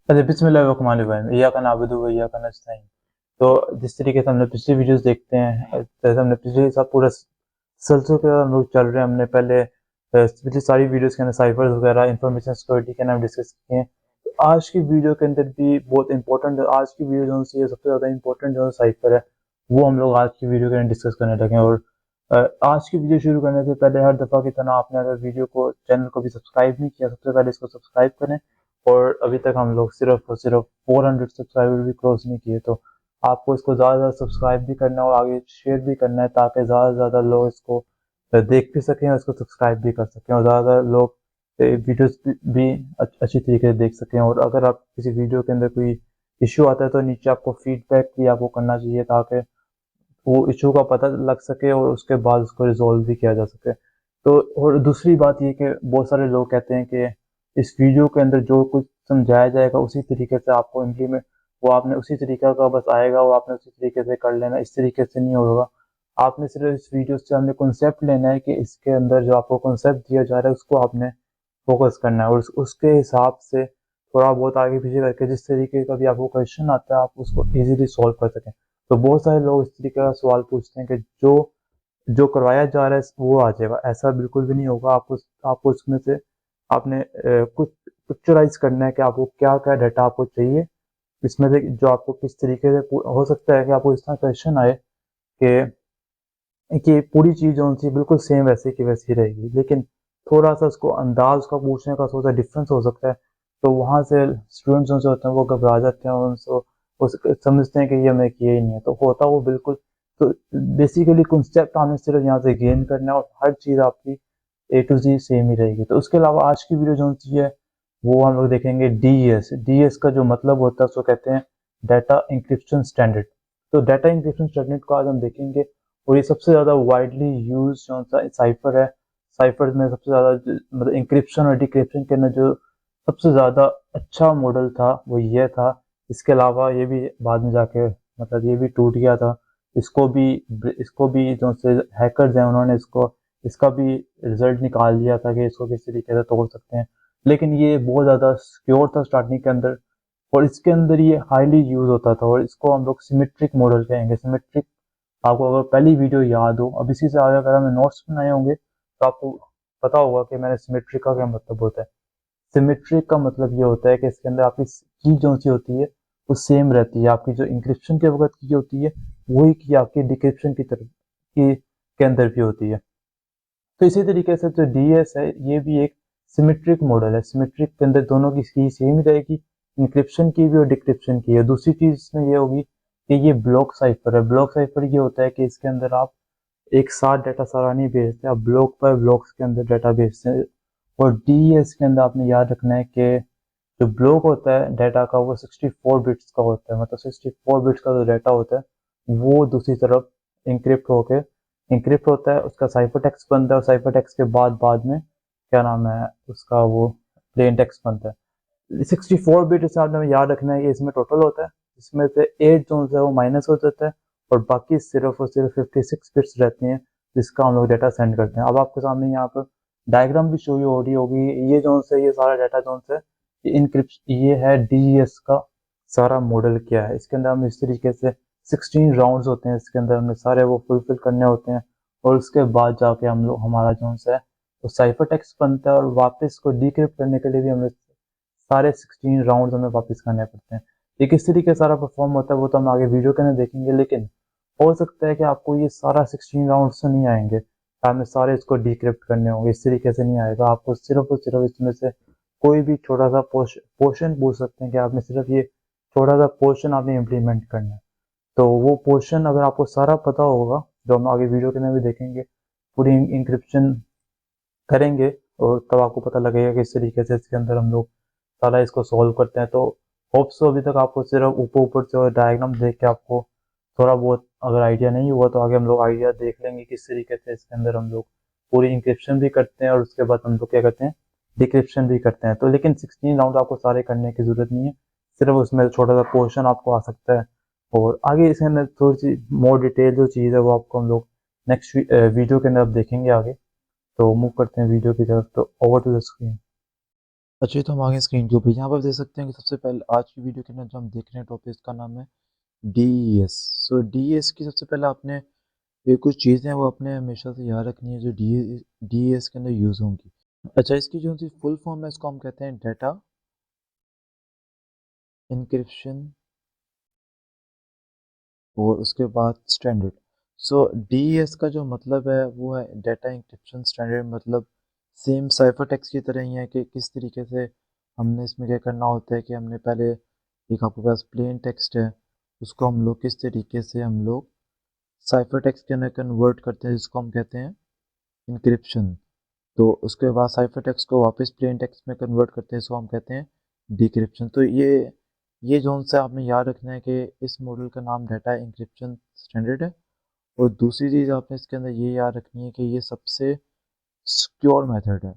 अच्छा, बिस्मिल्लाहिर्रहमानिर्रहीम, इय्याका नअबुदु व इय्याका नस्तईन। तो जिस तरीके से हमने पिछली वीडियोस देखते हैं, जैसे हमने पिछले सब पूरा सिलसिले के हम लोग चल रहे हैं। हमने पहले पिछली सारी वीडियोस के अंदर साइफर वगैरह इंफॉर्मेशन सिक्योरिटी के नाम डिस्कस किए हैं। तो आज की वीडियो के अंदर भी बहुत इंपॉर्टेंट, आज की वीडियो जो सी है सबसे ज़्यादा इंपॉर्टेंट जो साइफर है, वो हम लोग आज की वीडियो के अंदर डिस्कस करने लगे हैं। और आज की वीडियो शुरू करने से पहले हर दफ़ा की तरह आपने अगर वीडियो को चैनल को भी सब्सक्राइब नहीं किया, सबसे पहले इसको सब्सक्राइब करें। और अभी तक हम लोग सिर्फ और सिर्फ 400 सब्सक्राइबर भी क्रॉस नहीं किए, तो आपको इसको ज़्यादा से ज़्यादा सब्सक्राइब भी करना है और आगे शेयर भी करना है, ताकि ज़्यादा से ज़्यादा लोग इसको देख भी सकें और इसको सब्सक्राइब भी कर सकें और ज़्यादा लोग वीडियोस भी अच्छी तरीके से देख सकें। और अगर आप किसी वीडियो के अंदर कोई इशू आता है तो नीचे आपको फीडबैक भी आपको करना चाहिए, ताकि वो इशू का पता लग सके और उसके बाद उसको रिजॉल्व भी किया जा सके। तो और दूसरी बात ये कि बहुत सारे लोग कहते हैं कि इस वीडियो के अंदर जो कुछ समझाया जाएगा उसी तरीके से आपको इम्प्लीमेंट, वो आपने उसी तरीका का बस आएगा, वो आपने उसी तरीके से कर लेना, इस तरीके से नहीं होगा। आपने सिर्फ इस वीडियो से हमने कॉन्सेप्ट लेना है कि इसके अंदर जो आपको कॉन्सेप्ट दिया जा रहा है उसको आपने फोकस करना है और उसके हिसाब से थोड़ा बहुत आगे पीछे करके जिस तरीके का भी आपको क्वेश्चन आता है आप उसको इजीली सॉल्व कर सकें। तो बहुत सारे लोग इस तरीके का सवाल पूछते हैं कि जो जो करवाया जा रहा है वो आ जाएगा, ऐसा बिल्कुल भी नहीं होगा। आपको उसमें से आपने कुछ पिक्चराइज करना है कि आपको क्या क्या डाटा आपको चाहिए इसमें से, जो आपको किस तरीके से हो सकता है कि आपको इस तरह क्वेश्चन आए कि पूरी चीज़ जो सी बिल्कुल सेम वैसे की वैसी रहेगी, लेकिन थोड़ा सा उसको अंदाज का पूछने का थोड़ा सा डिफरेंस हो सकता है। तो वहाँ से स्टूडेंट्स जो होते हैं वो घबरा जाते हैं और उनको वो समझते हैं कि ये हमें किया ही नहीं है, तो होता वो बिल्कुल। तो बेसिकली कॉन्सेप्ट हमें सिर्फ यहाँ से गेन करना है और हर चीज़ आपकी ए टू जी सेम ही रहेगी। तो उसके अलावा आज की वीडियो जो सी है वो हम लोग देखेंगे डी एस का जो मतलब होता है उसको कहते हैं डाटा इंक्रिप्शन स्टैंडर्ड। तो डाटा इंक्रिप्शन स्टैंडर्ड को आज हम देखेंगे। और ये सबसे ज़्यादा वाइडली यूज जो सा साइफर है, साइफर में सबसे ज़्यादा मतलब इंक्रिप्शन और डिक्रिप्शन के अंदर जो सबसे ज़्यादा अच्छा मॉडल था वो ये था। इसके अलावा ये भी बाद में जाके मतलब ये भी टूट गया था। इसको भी जो से हैकर्स हैं उन्होंने इसका भी रिजल्ट निकाल दिया था कि इसको किस तरीके से तोड़ सकते हैं। लेकिन ये बहुत ज़्यादा सिक्योर था स्टार्टिंग के अंदर और इसके अंदर ये हाईली यूज होता था और इसको हम लोग सिमेट्रिक मॉडल कहेंगे। सिमेट्रिक, आपको अगर पहली वीडियो याद हो, अब इसी से आगे अगर हमने नोट्स बनाए होंगे तो आपको पता होगा कि मैंने सिमेट्रिक का क्या मतलब होता है। सिमेट्रिक का मतलब ये होता है कि इसके अंदर आपकी की जो सी होती है वो सेम रहती है। आपकी जो इंक्रिप्शन के वक्त की होती है वही की आपकी डिक्रिप्शन की तरफ के अंदर भी होती है। तो इसी तरीके से जो डीएस है ये भी एक सिमेट्रिक मॉडल है। सिमेट्रिक के अंदर दोनों की सेम ही रहेगी, इंक्रिप्शन की भी और डिक्रिप्शन की है। दूसरी चीज इसमें ये होगी कि ये ब्लॉक साइफर है। ब्लॉक साइफर ये होता है कि इसके अंदर आप एक साथ डाटा सारा नहीं भेजते, आप ब्लॉक पर ब्लॉक्स के अंदर डाटा भेजते हैं। और डीएस के अंदर आपने याद रखना है कि जो ब्लॉक होता है डाटा का वो 64 बिट्स का होता है। मतलब 64 बिट्स का जो डाटा होता है वो दूसरी तरफ इंक्रिप्ट होके इंक्रिप्ट होता है, उसका साइफर टेक्स्ट बनता है और साइफर टेक्स्ट के बाद में क्या नाम है उसका, वो प्लेन टेक्स्ट बनता है। 64 बिट इसे आपने याद रखना है, ये इसमें टोटल होता है। इसमें से 8 जो है वो माइनस हो जाता है और बाकी सिर्फ और सिर्फ 56 बिट्स रहती हैं जिसका हम लोग डाटा सेंड करते हैं। अब आपके सामने यहाँ पर डायग्राम भी शो हो रही होगी। ये जो से ये सारा डाटा जो से ये इनक्रिप्शन, ये है डीएस का सारा मॉडल क्या है। इसके अंदर हम इस तरीके से 16 राउंड्स होते हैं, इसके अंदर हमें सारे वो फुलफिल करने होते हैं और उसके बाद जाके हम लोग हमारा जो है तो साइफर टेक्स्ट बनता है और वापस को डिक्रिप्ट करने के लिए भी हमें सारे 16 राउंड्स हमें वापस करने पड़ते हैं। ये किस तरीके से सारा परफॉर्म होता है वो तो हम आगे वीडियो के अंदर देखेंगे, लेकिन हो सकता है कि आपको ये सारा 16 राउंड्स तो नहीं आएंगे, आपने सारे इसको डिक्रिप्ट करने होंगे। इस तरीके से नहीं आएगा, आपको सिर्फ और सिर्फ इसमें से कोई भी छोटा सा पोर्शन पूछ सकते हैं कि आपने सिर्फ ये छोटा सा पोर्शन आपने इम्प्लीमेंट करना है। तो वो पोर्शन अगर आपको सारा पता होगा, जो हम आगे वीडियो के अंदर भी देखेंगे, पूरी इंक्रिप्शन करेंगे और तब आपको पता लगेगा कि इस तरीके से इसके अंदर हम लोग सारा इसको सॉल्व करते हैं। तो होप सो अभी तक आपको सिर्फ ऊपर ऊपर से और डायग्राम देख के आपको थोड़ा बहुत अगर आइडिया नहीं हुआ तो आगे हम लोग आइडिया देख लेंगे किस तरीके से इसके अंदर हम लोग पूरी इंक्रिप्शन भी करते हैं और उसके बाद हम लोग क्या करते हैं, डिक्रिप्शन भी करते हैं। तो लेकिन 16 राउंड आपको सारे करने की जरूरत नहीं है, सिर्फ उसमें छोटा सा पोर्शन आपको आ सकता है। और आगे इसके अंदर थोड़ी सी मोर डिटेल जो चीज़ है वो आपको हम लोग नेक्स्ट वीडियो के अंदर आप देखेंगे आगे। तो मूव करते हैं वीडियो की तरफ, तो ओवर टू द स्क्रीन। अच्छा, तो हम आ गए स्क्रीन के ऊपर। यहाँ पर देख सकते हैं कि सबसे पहले आज की वीडियो के अंदर जो हम देख रहे हैं टॉपिक, इसका नाम है DES। सो DES की सबसे पहले आपने ये कुछ चीज़ें हैं वो आपने हमेशा से याद रखनी है जो DES के अंदर यूज़ होंगी। अच्छा, इसकी जो सी फुल फॉर्म है इसको हम कहते हैं डाटा इंक्रिप्शन और उसके बाद स्टैंडर्ड। सो DES का जो मतलब है वो है डाटा इंक्रिप्शन स्टैंडर्ड। मतलब सेम साइफर टेक्स्ट की तरह ही है कि किस तरीके से हमने इसमें क्या करना होता है कि हमने पहले एक आपके पास प्लेन टेक्स्ट है, उसको हम लोग किस तरीके से हम लोग साइफर टेक्स्ट के अंदर कन्वर्ट करते हैं जिसको हम कहते हैं इंक्रिप्शन। तो उसके बाद साइफर टेक्स्ट को वापस प्लेन टेक्स्ट में कन्वर्ट करते हैं, इसको हम कहते हैं डिक्रिप्शन। तो ये जोन से आपने याद रखना है कि इस मॉडल का नाम डाटा इंक्रिप्शन स्टैंडर्ड है। और दूसरी चीज़ आपने इसके अंदर ये याद रखनी है कि ये सबसे सिक्योर मेथड है।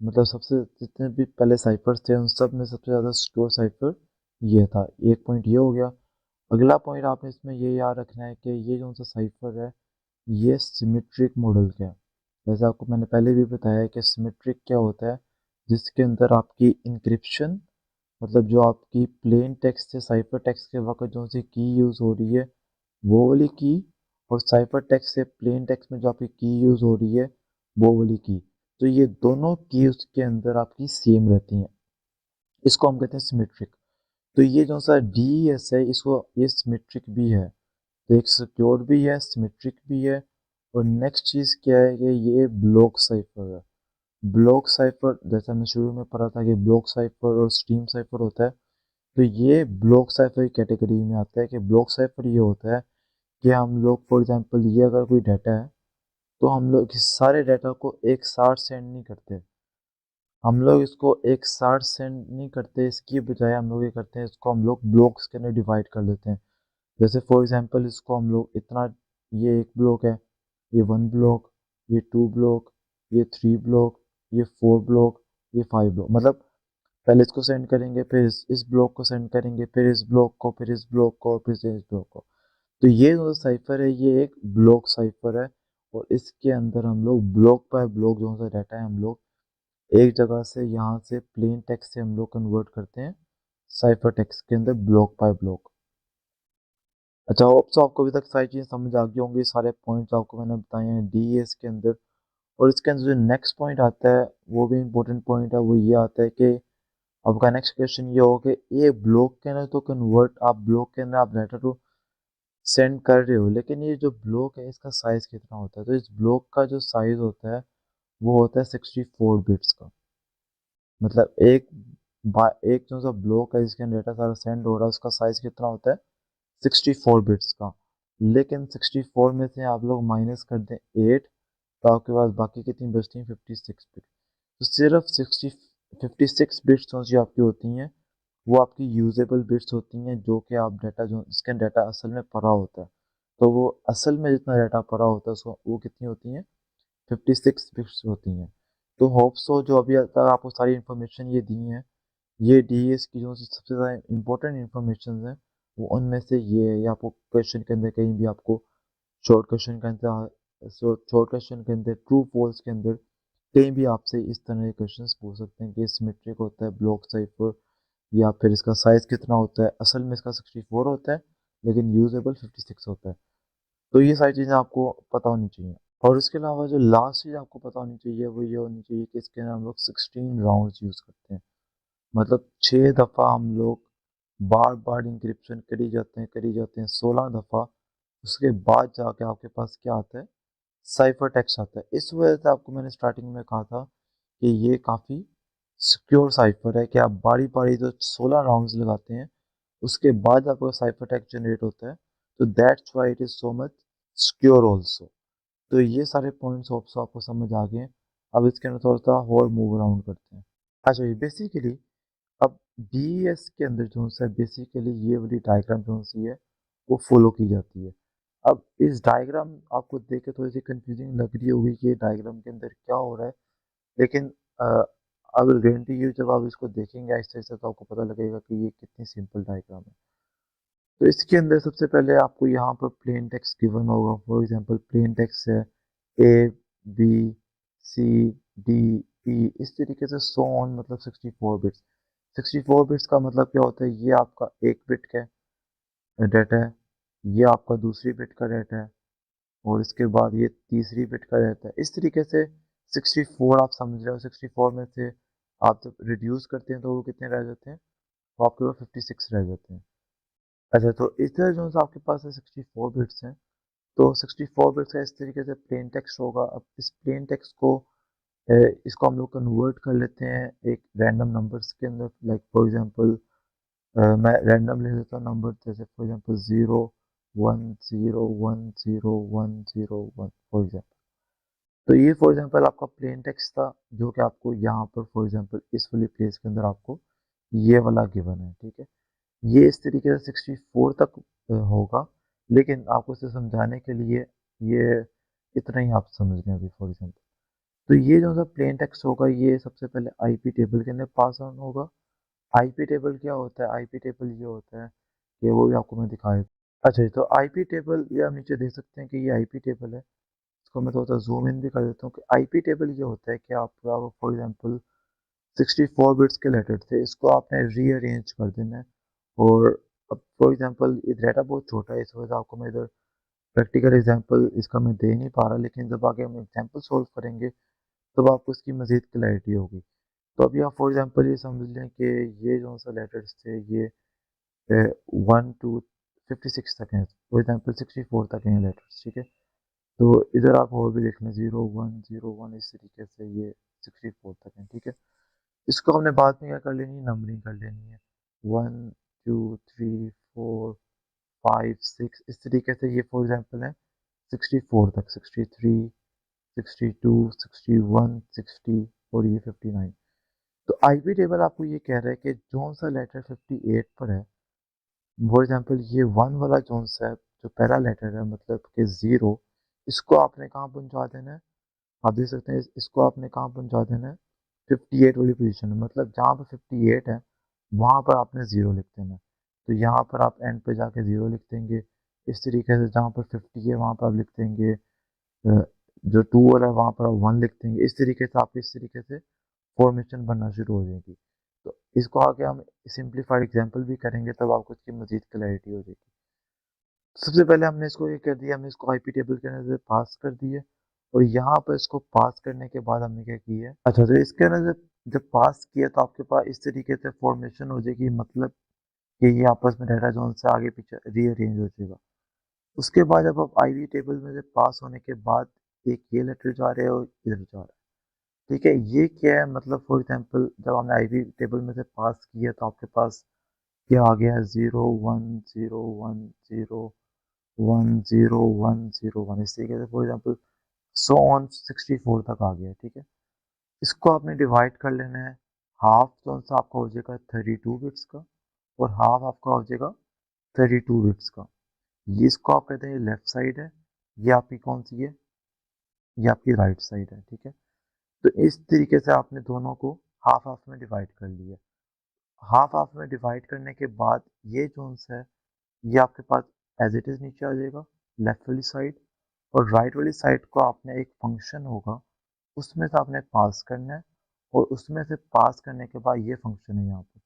मतलब सबसे जितने भी पहले साइफर्स थे उन सब में सबसे ज़्यादा सिक्योर साइफर ये था। एक पॉइंट ये हो गया। अगला पॉइंट आपने इसमें ये याद रखना है कि ये जो सा साइफर है ये सिमेट्रिक मॉडल का है। जैसे आपको मैंने पहले भी बताया कि सिमेट्रिक क्या होता है, जिसके अंदर आपकी इंक्रिप्शन मतलब जो आपकी प्लेन टेक्स्ट से साइफर टेक्स्ट के वक्त जो सी की यूज़ हो रही है वो वाली की, और साइफर टेक्स्ट से प्लेन टेक्स्ट में जो आपकी की यूज़ हो रही है वो वाली की, तो ये दोनों की उसके अंदर आपकी सेम रहती हैं। इसको हम कहते हैं सिमेट्रिक। तो ये जो सा DES है इसको ये सिमेट्रिक भी है। तो एक सिक्योर भी है, सिमेट्रिक भी है। और नेक्स्ट चीज़ क्या है कि ये ब्लॉक साइफर है। ब्लॉक साइफर जैसे हमने शुरू में पढ़ा था कि ब्लॉक साइफर और स्ट्रीम साइफर होता है। तो ये ब्लॉक साइफर की कैटेगरी में आता है कि ब्लॉक साइफर ये होता है कि हम लोग फॉर एग्जांपल ये अगर कोई डाटा है तो हम लोग इस सारे डाटा को एक साथ सेंड नहीं करते। हम लोग इसको एक साथ सेंड नहीं करते, इसकी बजाय हम लोग ये करते हैं इसको हम लोग ब्लॉक्स के अंदर डिवाइड कर देते हैं। जैसे फॉर एग्जांपल इसको हम लोग इतना, ये एक ब्लॉक है, ये 1 ब्लॉक, ये 2 ब्लॉक, ये 3 ब्लॉक, ये 4 ब्लॉक, ये 5 ब्लॉक। मतलब पहले इसको सेंड करेंगे, फिर इस ब्लॉक को सेंड करेंगे, फिर इस ब्लॉक को, फिर इस ब्लॉक को, फिर इस ब्लॉक को। तो ये जो साइफर है ये एक ब्लॉक साइफर है। और इसके अंदर हम लोग ब्लॉक बाय ब्लॉक जो सा डाटा है हम लोग एक जगह से यहाँ से प्लेन टेक्स्ट से हम लोग कन्वर्ट करते हैं साइफर टेक्स्ट के अंदर ब्लॉक बाय ब्लॉक। अच्छा, होप सो आपको अभी तक सारी चीज़ें समझ आ गई होंगी। सारे पॉइंट्स आपको मैंने बताए हैं DES के अंदर। और इसके अंदर जो नेक्स्ट पॉइंट आता है वो भी इम्पोर्टेंट पॉइंट है। वो ये आता है कि आपका नेक्स्ट क्वेश्चन ये हो कि ये ब्लॉक के अंदर तो कन्वर्ट आप ब्लॉक के अंदर आप डाटा तो सेंड कर रहे हो, लेकिन ये जो ब्लॉक है इसका साइज कितना होता है। तो इस ब्लॉक का जो साइज होता है वो होता है 64 बिट्स का। मतलब एक जो सा ब्लॉक है जिसके अंदर डाटा सारा सेंड हो रहा है उसका साइज कितना होता है 64 बिट्स का। लेकिन 64 में से आप लोग माइनस कर दें 8, तो आपके पास बाकी कितनी बचती हैं 56 बिट। तो सिर्फ 56 बिट्स जो आपकी होती हैं वो आपकी यूजेबल बिट्स होती हैं, जो कि आप डाटा जो इसके डाटा असल में पड़ा होता है। तो वो असल में जितना डाटा पड़ा होता है उसको वो कितनी होती हैं 56 बिट्स होती हैं। तो होप सो जो अभी तक आपको सारी इन्फॉर्मेशन ये दी है, ये DES की जो सबसे ज़्यादा इंपॉर्टेंट इन्फॉर्मेशन है वो उनमें से ये है। या आपको क्वेश्चन के अंदर कहीं भी आपको शॉर्ट क्वेश्चन के अंदर शॉर्ट क्वेश्चन के अंदर ट्रू फॉल्स के अंदर कहीं भी आपसे इस तरह के क्वेश्चन पूछ सकते हैं कि सिमेट्रिक होता है ब्लॉक साइफर, या फिर इसका साइज कितना होता है। असल में इसका 64 होता है लेकिन यूजेबल 56 होता है। तो ये सारी चीज़ें आपको पता होनी चाहिए। और इसके अलावा जो लास्ट चीज़ आपको पता होनी चाहिए वो ये होनी चाहिए कि इसके अंदर हम लोग 16 राउंड्स यूज़ करते हैं। मतलब 6 दफ़ा हम लोग बार बार इंक्रिप्शन करी जाते हैं 16 दफ़ा। उसके बाद जाके आपके पास क्या आता है साइफर टेक्स्ट आता है। इस वजह से आपको मैंने स्टार्टिंग में कहा था कि ये काफ़ी सिक्योर साइफर है कि आप बारी बारी जो 16 राउंड्स लगाते हैं उसके बाद आपका साइफर टेक्स्ट जनरेट होता है। तो that's why it is so much secure also. तो ये सारे पॉइंट्स होप सो आपको समझ आ गए। अब इसके अंदर थोड़ा सा और मूव अराउंड करते हैं। अच्छा, ये बेसिकली अब DES के अंदर जो है बेसिकली ये वाली डायग्राम जो सी है वो फॉलो की जाती है। अब इस डायग्राम आपको देख के थोड़ी सी कंफ्यूजिंग लग रही होगी कि डायग्राम के अंदर क्या हो रहा है, लेकिन आई विल गारंटी यू जब आप इसको देखेंगे आहिस्ते आहिस्ते तो आपको पता लगेगा कि ये कितनी सिंपल डायग्राम है। तो इसके अंदर सबसे पहले आपको यहाँ पर प्लेन टेक्स्ट गिवन होगा। फॉर एग्जांपल प्लेन टेक्स्ट है A B C D इस तरीके से सो ऑन, मतलब 64 बिट्स। 64 बिट्स का मतलब क्या होता है, ये आपका एक बिट का डाटा है, ये आपका दूसरी बिट का डाटा है, और इसके बाद ये तीसरी बिट का डाटा है। इस तरीके से 64 आप समझ रहे हो। 64 में से आप जब रिड्यूस करते हैं तो वो कितने रह जाते हैं, तो आपके पास 56 रह जाते हैं। अच्छा, तो इस तरह जो है आपके पास है 64 बिट्स हैं। तो 64 बिट्स का इस तरीके से प्लेन टेक्स्ट होगा। अब इस प्लेन टेक्स्ट को इसको हम लोग कन्वर्ट कर लेते हैं एक रैंडम नंबर्स के अंदर। लाइक फॉर एग्जांपल मैं रैंडम ले लेता हूँ नंबर, जैसे फॉर एग्जांपल 0 1 0 1 0 1 0 1 फॉर एग्जांपल। तो ये फॉर एग्जांपल आपका प्लेन टेक्स्ट था, जो कि आपको यहाँ पर फॉर एग्जांपल इस वाली प्लेस के अंदर आपको ये वाला गिवन है, ठीक है। ये इस तरीके से 64 तक होगा, लेकिन आपको इसे समझाने के लिए ये इतना ही आप समझ लें अभी फॉर एग्जांपल। तो ये जो सा प्लेन टेक्स्ट होगा, ये सबसे पहले आईपी टेबल के अंदर पास ऑन होगा। आईपी टेबल क्या होता है, आईपी टेबल ये होता है कि वो भी आपको मैं दिखाया। अच्छा जी, तो आईपी टेबल ये आप नीचे देख सकते हैं कि ये आईपी टेबल है। इसको मैं थोड़ा सा जूम इन भी कर देता हूँ कि आईपी टेबल ये होता है कि आपका फॉर एग्जांपल 64 बिट्स के लेटर थे, इसको आपने रीअरेंज कर देना है। और अब फॉर एग्जांपल ये डाटा बहुत छोटा है, इस वजह से आपको मैं इधर प्रैक्टिकल एग्जांपल इसका मैं दे नहीं पा रहा, लेकिन जब आगे हम एग्जांपल सोल्व करेंगे तब आपको इसकी मज़ीद क्लैरिटी होगी। तो अभी आप फॉर एग्जांपल ये समझ लें कि ये जो सा लेटर्स थे, ये 1 to 56 तक हैं, फॉर एग्जांपल 64 तक हैं लेटर्स, ठीक है। तो इधर आप और भी देख लें, 0 1 0 1, इस तरीके से ये 64 तक हैं, ठीक है। इसको हमने बाद में क्या कर लेनी है, नंबरिंग कर लेनी है। 1 2 3 4 5 6, इस तरीके से ये फॉर एग्जांपल है 64 तक, 63 62 61 60 और ये 59। तो आईपी टेबल आपको ये कह रहा है कि जोन सा लेटर 58 पर है, फॉर एग्जांपल ये 1 वाला जोन सा है, जो पहला लेटर है मतलब कि 0, इसको आपने कहाँ पहुंचा देना है, आप देख सकते हैं इसको आपने कहाँ पहुंचा देना है, 58 वाली पोजीशन में। मतलब जहाँ पर 58 है वहाँ पर आपने 0 लिख देना है। तो यहाँ पर आप एंड पे जाके 0 लिख देंगे। इस तरीके से जहाँ पर 50 है वहाँ पर आप लिख देंगे जो 2 वाला है वहाँ पर आप 1 लिख देंगे। इस तरीके से आप इस तरीके से फॉर्मेशन बनना शुरू हो जाएगी। तो इसको आगे हम सिंप्लीफाइड एग्जांपल भी करेंगे, तब आपको इसकी मजीद क्लैरिटी हो जाएगी। सबसे पहले हमने इसको ये कर दिया, हमने इसको आईपी टेबल के अंदर पास कर दिया, और यहाँ पर इसको पास करने के बाद हमने क्या किया है, अच्छा तो इसके अंदर जब पास किया तो आपके पास इस तरीके से फॉर्मेशन हो जाएगी, मतलब कि ये आपस में डाटा जोन से आगे पीछे रीअरेंज हो जाएगा। उसके बाद जब आप आईवी टेबल में से पास होने के बाद एक ये लेटर जा रहे हो, इधर जा रहा है, ठीक है। ये क्या है, मतलब फॉर एग्जांपल जब हमने आईवी टेबल में से पास किया तो आपके पास क्या आ गया है, 0 1 0 1 0 1 0 1 इस तरीके से फॉर एग्जांपल सो ऑन 64 तक आ गया है, ठीक है। इसको आपने डिवाइड कर लेना है। हाफ जो सा आपका हो जाएगा 32 बिट्स का, और हाफ आपका हो जाएगा 32 बिट्स का। ये इसको आप कहते हैं लेफ्ट साइड है, ये आपकी कौन सी है, ये आपकी राइट साइड है, ठीक है। तो इस तरीके से आपने दोनों को हाफ हाफ में डिवाइड कर लिया। हाफ हाफ में डिवाइड करने के बाद ये जोन सा है, ये आपके पास एज इट इज नीचे आ जाएगा लेफ्ट वाली साइड। और राइट वाली साइड को आपने एक फंक्शन होगा उसमें से आपने पास करना है, और उसमें से पास करने के बाद ये फंक्शन है यहाँ पर,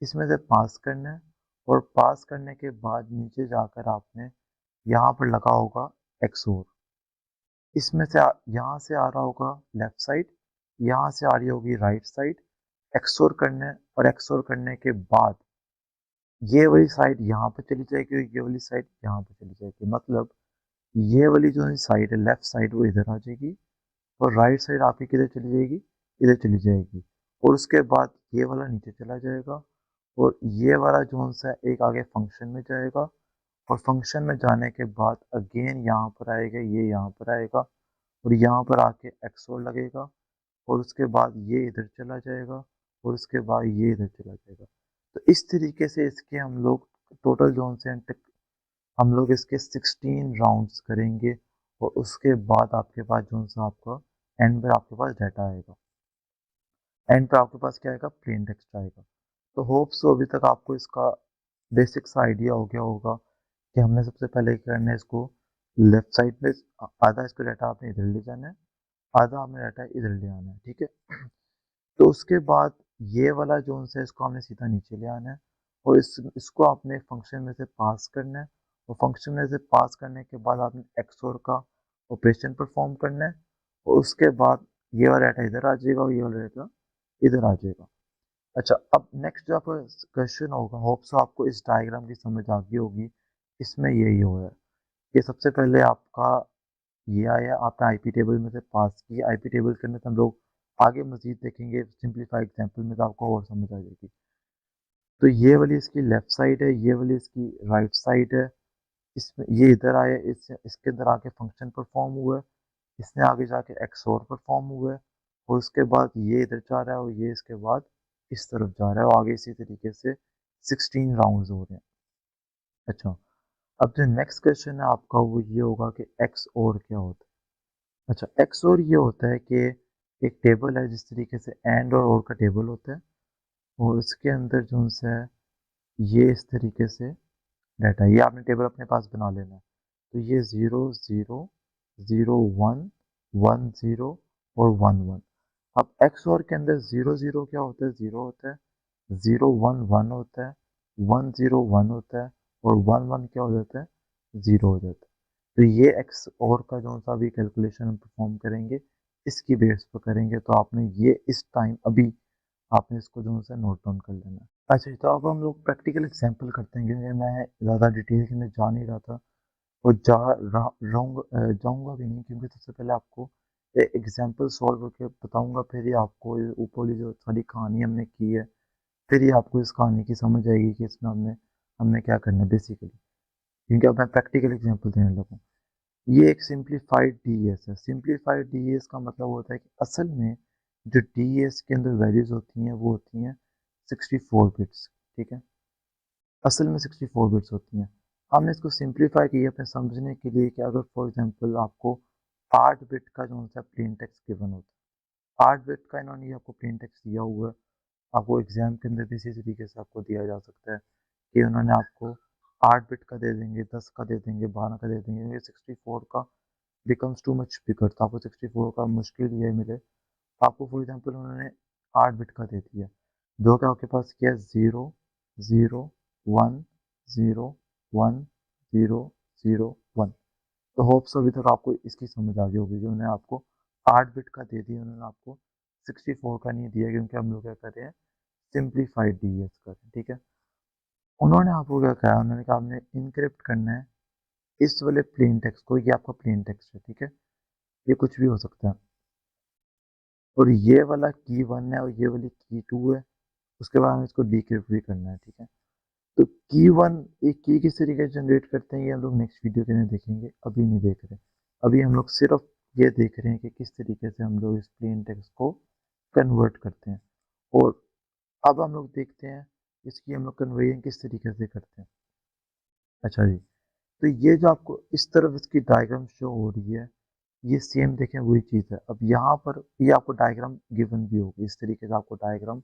इसमें से पास करना है। और पास करने के बाद नीचे जाकर आपने यहाँ पर लगा होगा एक्सोर, इसमें से यहाँ से आ रहा होगा लेफ्ट साइड, यहाँ से आ रही होगी राइट साइड। एक्सोर करने, और एक्सोर करने के बाद ये वाली साइड यहाँ पे चली जाएगी, और ये वाली साइड यहाँ पे चली जाएगी। मतलब ये वाली जो साइड है लेफ्ट साइड वो इधर आ जाएगी, और राइट साइड आपकी किधर चली जाएगी, इधर चली जाएगी। और उसके बाद ये वाला नीचे चला जाएगा, और ये वाला जोन सा एक आगे फंक्शन में जाएगा। और फंक्शन में जाने के बाद अगेन यहाँ पर आएगा, ये यहाँ पर आएगा, और यहाँ पर आके एक्सोर लगेगा। और उसके बाद ये इधर चला जाएगा, और उसके बाद ये इधर चला जाएगा। तो इस तरीके से इसके हम लोग टोटल जोन से हम लोग इसके 16 राउंड्स करेंगे। और उसके बाद आपके पास जोन सा आपका एंड पर आपके पास डाटा आएगा, एंड पर आपके पास क्या आएगा, प्लेन टेक्स्ट आएगा। तो होप सो अभी तक आपको इसका बेसिक सा आइडिया हो गया होगा कि हमने सबसे पहले क्या करना है, इसको लेफ्ट साइड में आधा इसको डाटा आपने इधर ले जाना है, आधा आपने डाटा इधर ले आना है, ठीक है। तो उसके बाद ये वाला जो है इसको हमने सीधा नीचे ले आना है और इसको आपने फंक्शन में से पास करना है और फंक्शन में से पास करने के बाद आपने एक्सओर का ऑपरेशन परफॉर्म करना है और उसके बाद ये वाला डाटा इधर आ जाएगा और ये वाला डाटा इधर आ जाएगा। अच्छा, अब नेक्स्ट जो आपका क्वेश्चन होगा, होप सो आपको इस डायग्राम की समझ आ गई होगी। इसमें यही हो रहा है कि सबसे पहले आपका ये आया, आपने आईपी टेबल में से पास किया। आईपी टेबल के अंदर हम लोग आगे मजीद देखेंगे सिंप्लीफाइड एग्जांपल में, तो आपको और समझ आ जाएगी। तो ये वाली इसकी लेफ्ट साइड है, ये वाली इसकी राइट साइड है। इसमें ये इधर आया, इसके अंदर आके फंक्शन परफॉर्म हुआ है, इसने आगे जाके एक्सओर परफॉर्म हुआ है और उसके बाद ये इधर जा रहा है और ये इसके बाद इस तरफ जा रहा है और आगे इसी तरीके से 16 राउंड्स हो रहे हैं। अच्छा, अब जो नेक्स्ट क्वेश्चन है आपका वो ये होगा कि एक्स और क्या होता है। अच्छा, एक्स और ये होता है कि एक टेबल है जिस तरीके से एंड और का टेबल होता है और उसके अंदर जो है ये इस तरीके से डाटा, ये आपने टेबल अपने पास बना लेना है। तो ये 0 0 0 1 1 0 और 1 1। अब एक्स और के अंदर 0 0 क्या होता है, 0 होता है, 0 1 1 होता है, 1 0 1 होता है और 1 1 क्या हो जाता है, 0 हो जाता है। तो ये एक्स और का जो सा भी कैलकुलेशन हम परफॉर्म करेंगे इसकी बेस पर करेंगे, तो आपने ये इस टाइम अभी आपने इसको जो है नोट डाउन कर लेना है। अच्छा, तो अब हम लोग प्रैक्टिकल एग्जांपल करते हैं क्योंकि मैं ज़्यादा डिटेल के अंदर जा नहीं रहा था और जाऊँगा भी नहीं, क्योंकि सबसे पहले आपको एग्जांपल सॉल्व करके बताऊंगा, फिर ही आपको ऊपर वाली जो सारी कहानी हमने की है फिर ही आपको इस कहानी की समझ आएगी कि इसमें हमने हमने क्या करना है बेसिकली, क्योंकि अब मैं प्रैक्टिकल एग्जांपल देने लगूँ। ये एक सिंप्लीफाइड डीईएस है। सिंप्लीफाइड डीईएस का मतलब होता है कि असल में जो डीईएस के अंदर वैल्यूज होती हैं वो होती हैं 64 बिट्स, ठीक है। असल में 64 बिट्स होती हैं। हमने इसको सिंप्लीफाई किया अपने समझने के लिए कि अगर फॉर एग्जांपल आपको 8 बिट का जो होता है प्लेन टेक्स्ट गिवन होता है, 8 बिट का इन्होंने आपको प्लेन टेक्स्ट दिया हुआ है, आपको एग्जाम के अंदर भी इसी तरीके से आपको दिया जा सकता है कि उन्होंने आपको 8 बिट का दे देंगे, 10 का दे देंगे, 12 का दे देंगे। ये 64 का बिकम्स टू मच बिगर, तो आपको 64 का मुश्किल ये मिले। आपको फॉर एग्जांपल उन्होंने 8 बिट का दे दिया, जो कि आपके पास क्या है, 0 0 1 0 1 0 0 1। तो होप्स अभी तक आपको इसकी समझ आ गई होगी कि उन्होंने आपको 8 बिट का दे दिया, उन्होंने आपको 64 का नहीं दिया, क्योंकि हम लोग क्या कर रहे हैं, सिंप्लीफाइड डीएस कर रहे हैं, ठीक है। उन्होंने आपको क्या कहा, उन्होंने कहा आपने इनक्रिप्ट करना है इस वाले प्लेन टेक्स्ट को, ये आपका प्लेन टेक्स्ट है, ठीक है, ये कुछ भी हो सकता है, और ये वाला की 1 है और ये वाली की 2 है। उसके बाद हमें इसको डिक्रिप्ट भी करना है, ठीक है। तो की 1 एक की किस तरीके से जनरेट करते हैं ये हम लोग नेक्स्ट वीडियो के अंदर देखेंगे, अभी नहीं देख रहे। अभी हम लोग सिर्फ ये देख रहे हैं कि किस तरीके से हम लोग इस प्लेन टेक्स्ट को कन्वर्ट करते हैं, और अब हम लोग देखते हैं इसकी हम लोग कन्वर्जन किस तरीके से करते हैं। अच्छा जी, तो ये जो आपको इस तरफ इसकी डायग्राम शो हो रही है, ये सेम देखें वही चीज़ है। अब यहाँ पर ये आपको डायग्राम गिवन भी होगी, इस तरीके से आपको डायग्राम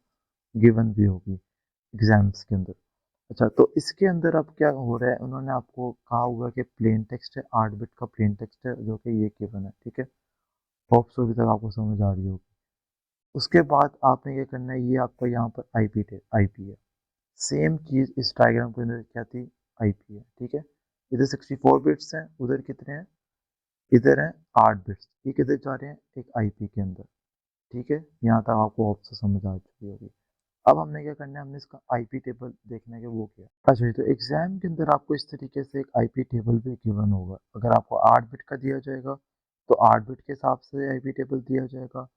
गिवन भी होगी एग्जाम्स के अंदर। अच्छा, तो इसके अंदर अब क्या हो रहा है, उन्होंने आपको कहा हुआ कि प्लेन टेक्स्ट है, 8 बिट का प्लेन टेक्स्ट है जो कि ये गिवन है, ठीक है। होप सो अभी तक आपको समझ आ रही होगी। उसके बाद आपने क्या करना है, ये आपका यहाँ पर आईपी है। सेम चीज़ इस डायग्राम के अंदर क्या थी, आईपी है, ठीक है। इधर 64 बिट्स हैं, उधर कितने हैं, इधर हैं 8 बिट्स, ये किधर जा रहे हैं, एक आईपी के अंदर, ठीक है। यहाँ तक आपको ऑप्शन समझ आ चुकी होगी। अब हमने क्या करना है, हमने इसका आईपी टेबल देखने के वो किया। अच्छा जी, तो एग्जाम के अंदर आपको इस तरीके से एक आईपी टेबल भी गिवन होगा। अगर आपको 8 बिट का दिया जाएगा तो 8 बिट के हिसाब से आईपी टेबल दिया जाएगा,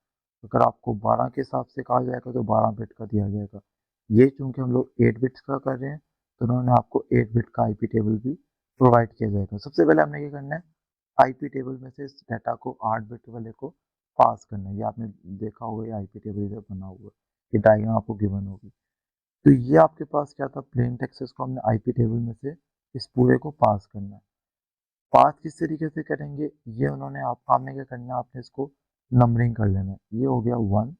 अगर आपको 12 के हिसाब से कहा जाएगा तो 12 बिट का दिया जाएगा। ये चूंकि हम लोग 8 बिट्स का कर रहे हैं तो उन्होंने आपको 8 बिट का आईपी टेबल भी प्रोवाइड किया जाएगा। सबसे पहले हमने क्या करना है, आईपी टेबल में से इस डाटा को 8 बिट वाले को पास करना है। ये आपने देखा होगा, ये आईपी टेबल इधर बना हुआ है, ये डायग्राम आपको गिवन होगी। तो ये आपके पास क्या था, प्लेन टेक्स्ट, को हमने आईपी टेबल में से इस पूरे को पास करना है। पास किस तरीके से करेंगे, ये उन्होंने आपने क्या करना है, आपने इसको नंबरिंग कर लेना है। ये हो गया 1,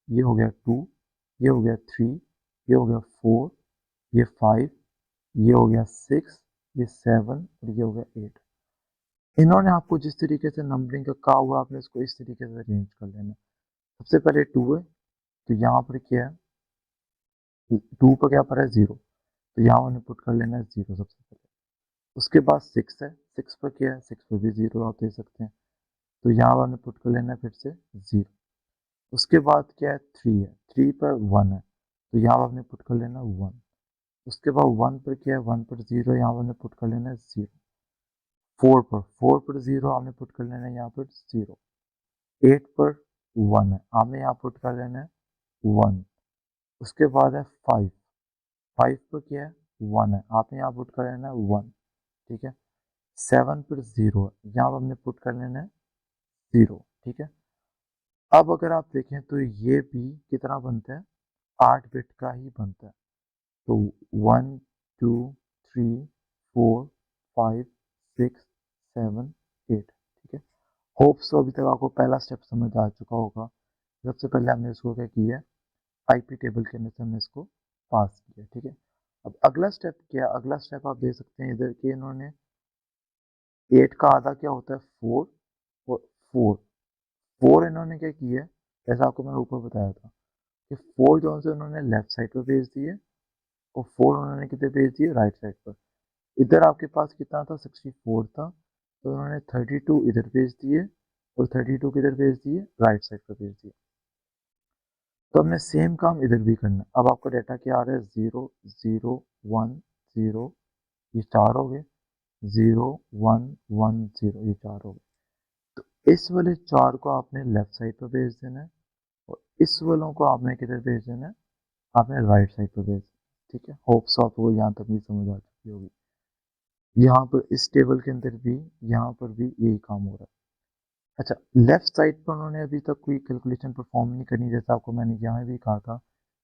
ये हो गया 2, ये हो गया 3, ये हो गया 4, ये 5, ये हो गया 6, ये 7 और ये हो गया 8। इन्होंने आपको जिस तरीके से नंबरिंग का कहा हुआ आपने इसको इस तरीके से अरेंज कर लेना। सबसे पहले 2 है तो यहाँ पर क्या है, 2 पर क्या पर है 0, तो यहाँ हमने पुट कर लेना है 0 सबसे पहले। उसके बाद 6 है, 6 पर क्या है, 6 पर भी 0 आप दे सकते हैं, तो यहाँ हमने पुट कर लेना है फिर से 0। उसके बाद क्या है, 3 है, 3 पर 1 है, तो यहाँ आपने पुट कर लेना 1। उसके बाद 1 पर क्या है, 1 पर 0 है, यहाँ आपने पुट कर लेना है 0। 4 पर 0 आपने पुट कर लेना है यहाँ पर 0। 8 पर 1 है, आपने यहाँ पुट कर लेना है 1। उसके बाद है 5, 5 पर क्या है 1 है, आपने यहाँ पुट कर लेना है 1, ठीक है। 7 पर 0 है, यहाँ हमने पुट कर लेना है 0, ठीक है। अब अगर आप देखें तो ये भी कितना बनता है, 8 बिट का ही बनता है। तो 1 2 3 4 5 6 7 8, ठीक है। होप सो अभी तक आपको पहला स्टेप समझ आ चुका होगा। सबसे पहले हमने इसको क्या किया है, आईपी टेबल के अंदर से हमने इसको पास किया, ठीक है। अब अगला स्टेप क्या है, अगला स्टेप आप देख सकते हैं इधर कि इन्होंने 8 का आधा क्या होता है 4, और 4 इन्होंने क्या किया है, जैसा आपको मैंने ऊपर बताया था कि 4 जो से उन्होंने लेफ्ट साइड पर भेज दिए और 4 उन्होंने कितने भेज दिए, राइट साइड पर। इधर आपके पास कितना था, 64 था, तो उन्होंने 32 इधर भेज दिए और 32 किधर भेज दिए, राइट साइड पर भेज दिए। तो हमने सेम काम इधर भी करना है। अब आपका डाटा क्या आ रहा है, 0 0 1 0, ये 4 हो गए, 0 1 1 0, ये 4 हो गए। तो इस वाले 4 को आपने लेफ्ट साइड पर भेज देना है और इस वालों को आपने किधर भेज देना है, आपने राइट साइड पर भेज, ठीक है। होप सो आपको यहाँ तक भी समझ आ चुकी होगी। यहाँ पर इस टेबल के अंदर भी, यहाँ पर भी यही काम हो रहा है। अच्छा, लेफ्ट साइड पर उन्होंने अभी तक कोई कैलकुलेशन परफॉर्म नहीं करनी, जैसा आपको मैंने यहाँ भी कहा था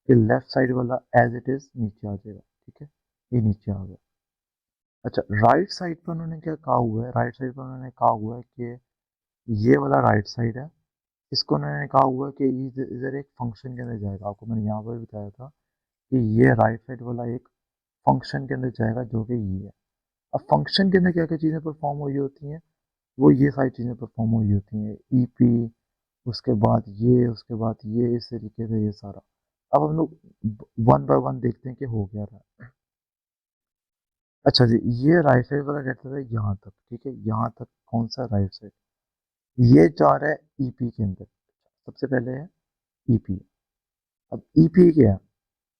कि लेफ्ट साइड वाला एज इट इज नीचे आ जाएगा, ठीक है, ये नीचे आ गया। अच्छा, राइट साइड पर उन्होंने क्या कहा हुआ है, राइट साइड पर उन्होंने कहा हुआ है कि ये वाला राइट साइड है, इसको उन्होंने कहा हुआ है कि इधर एक फंक्शन के अंदर जाएगा। आपको मैंने यहाँ पर बताया था कि ये राइट साइड वाला एक फंक्शन के अंदर जाएगा जो कि ये है। अब फंक्शन के अंदर क्या क्या चीज़ें परफॉर्म हुई होती हैं, वो ये सारी चीज़ें परफॉर्म हुई होती हैं, ईपी, उसके बाद ये, उसके बाद ये, इस तरीके से ये सारा। अब हम लोग वन बाय वन देखते हैं कि हो क्या रहा है। अच्छा जी, ये राइट साइड वाला डाटा था यहाँ तक, ठीक है, यहाँ तक कौन सा राइट साइड, ये जा रहा है ईपी के अंदर। सबसे पहले है ईपी। अब ईपी क्या है,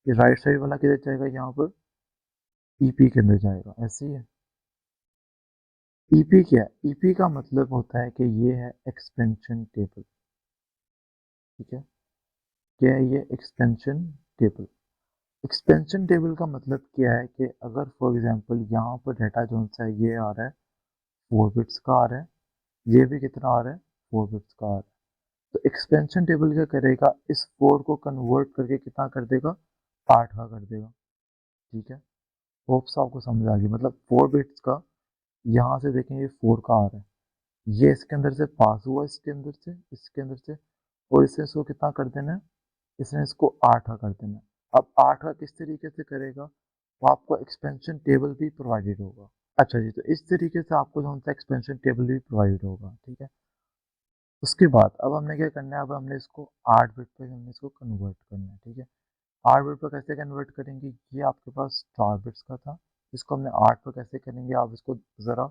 ये राइट साइड वाला किधर जाएगा, यहाँ पर ईपी के अंदर जाएगा, ऐसे ही है। ईपी क्या है, ईपी का मतलब होता है कि ये है एक्सपेंशन टेबल, ठीक है। क्या है ये, एक्सपेंशन टेबल। एक्सपेंशन टेबल का मतलब क्या है कि अगर फॉर एग्जांपल यहाँ पर डाटा जो सा है ये आ रहा है 4 बिट्स का आ रहा है, ये भी कितना आ रहा है 4 बिट्स का आ रहा है, तो एक्सपेंशन टेबल क्या करेगा, इस 4 को कन्वर्ट करके कितना कर देगा, 8 का कर देगा, ठीक है। होप्स आपको समझ आ गई, मतलब 4 बिट्स का, यहाँ से देखें ये 4 का आ रहा है, ये इसके अंदर से पास हुआ, इसके अंदर से, इसके अंदर से, और इससे इसको कितना कर देना है, इसने इसको 8 कर देना है। अब 8 का किस तरीके से करेगा, तो आपको एक्सपेंशन टेबल भी प्रोवाइडेड होगा। अच्छा जी, तो इस तरीके से आपको जो सा एक्सपेंशन टेबल भी प्रोवाइड होगा, ठीक है। उसके बाद अब हमने क्या करना है, अब हमने इसको 8 बिट पे हमने इसको कन्वर्ट करना है, ठीक है। 8 बिट पर कैसे कन्वर्ट करेंगे, ये आपके पास 4 बिट्स का था, इसको हमने 8 पर कैसे करेंगे, आप इसको ज़रा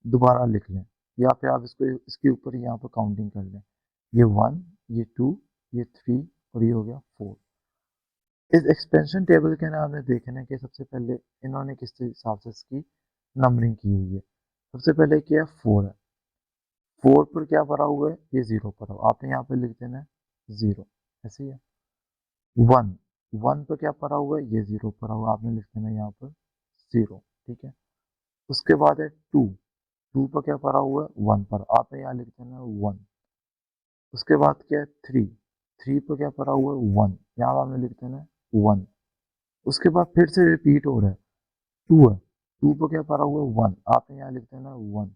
दोबारा लिख लें, या फिर आप इसको इसके ऊपर यहाँ पर काउंटिंग कर लें, ये 1, ये 2, ये 3 और ये हो गया 4। इस एक्सपेंशन टेबल के नाम में देखना है कि सबसे पहले इन्होंने किस हिसाब से इसकी नंबरिंग की हुई है। सबसे पहले क्या है, 4 है, 4 पर क्या भरा हुआ है, ये 0 पर हुआ, आपने यहाँ पे लिख देना है 0, ऐसे ही है। 1, 1 पर क्या भरा हुआ है, ये 0 पर हुआ, आपने लिख देना है यहाँ पर 0, ठीक है। उसके बाद है 2, 2 पर क्या भरा हुआ है, 1 पर, आपने यहाँ लिख देना है 1। उसके बाद क्या है 3, 3 पर क्या भरा हुआ है, 1, यहाँ आपने लिख देना है 1। उसके बाद फिर से रिपीट हो रहा है, 2 है, 2 पर क्या पड़ा हुआ है, 1, आपने यहाँ लिख देना 1।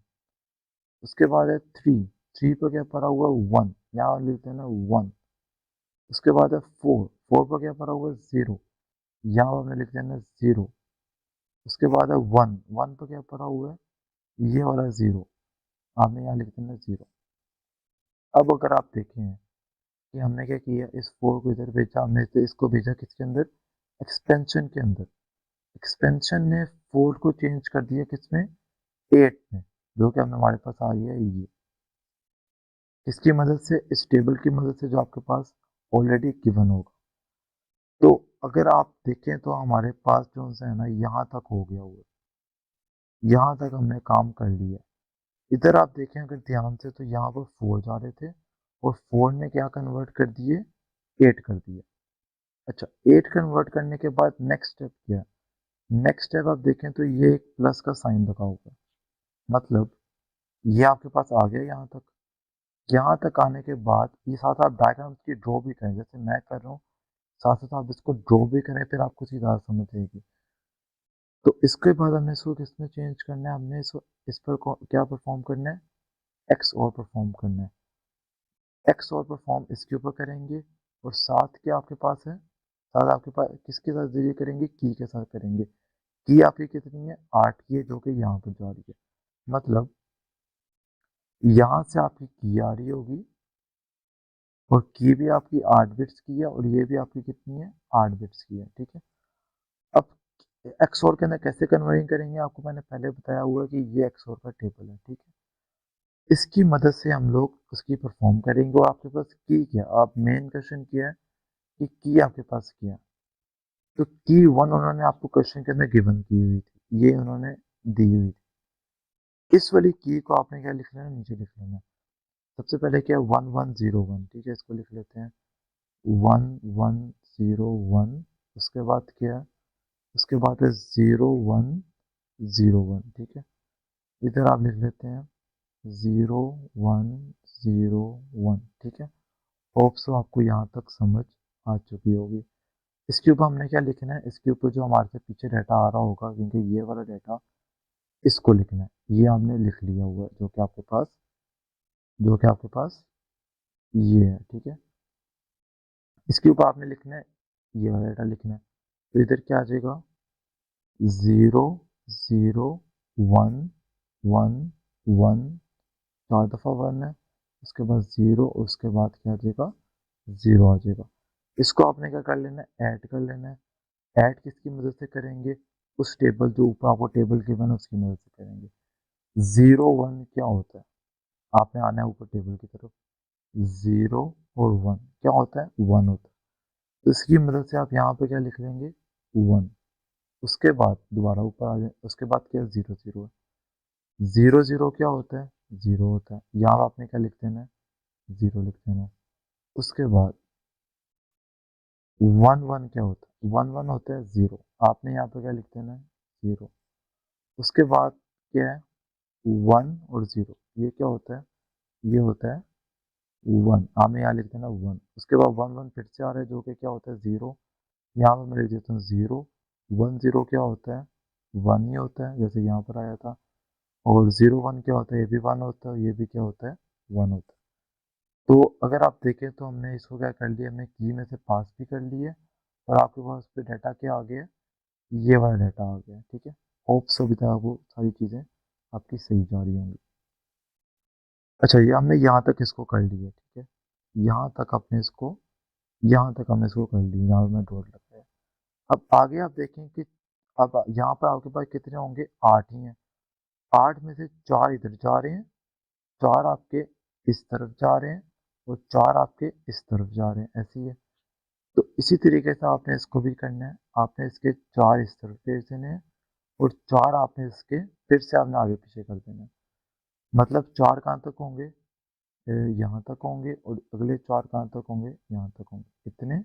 उसके बाद है 3, 3 पर क्या पड़ा हुआ है, 1, यहाँ लिख देना 1। उसके बाद है 4, 4 पर क्या पड़ा हुआ है, 0, यहाँ आपने लिख देना 0। उसके बाद है 1, 1 पर क्या पड़ा हुआ है, ये वाला 0, आपने यहाँ लिख देना 0। अब अगर आप देखें कि हमने क्या किया, इस 4 को इधर भेजा, हमने तो इसको भेजा किसके अंदर, एक्सपेंशन के अंदर। एक्सपेंशन ने 4 को चेंज कर दिया किसमें, 8 में, जो कि हमारे पास आ गया ये। इसकी मदद से, इस टेबल की मदद से, जो आपके पास ऑलरेडी गिवन होगा। तो अगर आप देखें तो हमारे पास जो है ना, यहाँ तक हो गया हुआ, यहाँ तक हमने काम कर लिया। इधर आप देखें अगर ध्यान से, तो यहाँ पर 4 जा रहे थे और 4 ने क्या कन्वर्ट कर दिए, 8 कर दिए। अच्छा, 8 कन्वर्ट करने के बाद नेक्स्ट स्टेप क्या है, नेक्स्ट स्टेप आप देखें तो ये एक प्लस का साइन लगा होगा, मतलब ये आपके पास आ गया यहाँ तक। यहाँ तक आने के बाद ये साथ आप डायग्राम की ड्रॉ भी करें, जैसे मैं कर रहा हूँ, साथ साथ आप इसको ड्रॉ भी करें, फिर आपको सीधा समझ आएगी। तो इसके बाद हमने इसको किसमें चेंज करना है, हमने इस पर क्या परफॉर्म करना है, एक्स और परफॉर्म करना है। एक्स और परफॉर्म इसके ऊपर करेंगे, और साथ क्या आपके पास है, साथ आपके पास किसके साथ जरिए करेंगे, की के साथ करेंगे। की आपकी कितनी है, 8 की है, जो कि यहाँ पर जा रही है। मतलब यहाँ से आपकी की आ रही होगी, और की भी आपकी 8 बिट्स की है, और ये भी आपकी कितनी है, 8 बिट्स की है, ठीक है। अब एक्सओर के अंदर कैसे कन्वर्टिंग करेंगे, आपको मैंने पहले बताया हुआ है कि ये एक्सओर का टेबल है, ठीक है। इसकी मदद से हम लोग उसकी परफॉर्म करेंगे। और आपके पास की क्या, आप मेन क्वेश्चन किया है कि की आपके पास क्या है, तो की 1 उन्होंने आपको क्वेश्चन के अंदर गिवन की हुई थी, ये उन्होंने दी हुई थी। इस वाली की को आपने क्या लिख लेना, नीचे लिख लेना। सबसे पहले क्या है, 1101, ठीक है, इसको लिख लेते हैं 1101। उसके बाद क्या है, उसके बाद है 0101, ठीक है। इधर आप लिख लेते हैं 0101, ठीक है। होप सो आपको यहाँ तक समझ आ चुकी होगी। इसके ऊपर हमने क्या लिखना है, इसके ऊपर जो हमारे से पीछे डाटा आ रहा होगा, क्योंकि ये वाला डाटा इसको लिखना है, ये हमने लिख लिया हुआ है, जो कि आपके पास ये है, ठीक है। इसके ऊपर आपने लिखना है, ये वाला डाटा लिखना है। तो इधर क्या आ जाएगा, 00111, 4 दफ़ा 1 है, उसके बाद 0, उसके बाद क्या आ जाएगा, 0 आ जाएगा। इसको आपने क्या कर लेना है, ऐड कर लेना है। ऐड किसकी मदद से करेंगे, उस टेबल जो ऊपर आपको टेबल गिवन है उसकी मदद से करेंगे। 01 क्या होता है, आपने आना है ऊपर टेबल की तरफ। 0 और 1 क्या होता है, 1 होता है। तो इसकी मदद से आप यहाँ पे क्या लिख लेंगे, 1। उसके बाद दोबारा ऊपर आ जाए, उसके बाद क्या, 0 है। 0 क्या होता है, 0 होता है। यहाँ आपने क्या लिख देना है, 0 लिख देना है। उसके बाद 1 क्या होता है, 1 होता है 0, आपने यहाँ पे क्या लिख देना है, 0। उसके बाद क्या है, 1 और 0, ये क्या होता है, ये होता है 1, आपने यहाँ लिख देना 1। उसके बाद 1 फिर से आ रहा है, जो कि क्या होता है, 0। यहाँ पर मैं लिख देता हूँ 0 क्या होता है, 1 ही होता है, जैसे यहाँ पर आया था। और 01 क्या होता है, ये भी 1 होता है, ये भी क्या होता है, 1 होता है। तो अगर आप देखें तो हमने इसको क्या कर लिया, हमने की में से पास भी कर लिया, और आपके पास पे डाटा क्या आ गया, ये वाला डाटा आ गया, ठीक है। होप सो अभी तक आपको सारी चीज़ें आपकी सही जा रही होंगी। अच्छा, ये हमने यहाँ तक इसको कर लिया, ठीक है। यहाँ तक आपने इसको, यहाँ तक हमने इसको कर लिया, यहाँ में डॉट लग गया। अब आगे आप देखें कि अब यहाँ पर आपके पास कितने होंगे, 8 ही हैं। 8 में से 4 इधर जा रहे हैं, 4 आपके इस तरफ जा रहे हैं, और 4 आपके इस तरफ जा रहे हैं, ऐसी है। तो इसी तरीके से आपने इसको भी करना है, आपने इसके 4 इस तरफ भेज देने हैं, और 4 आपने इसके फिर से आपने आगे पीछे कर देना है। मतलब 4 कहाँ तक होंगे, यहाँ तक होंगे, और अगले 4 कहाँ तक होंगे, यहाँ तक होंगे, इतने,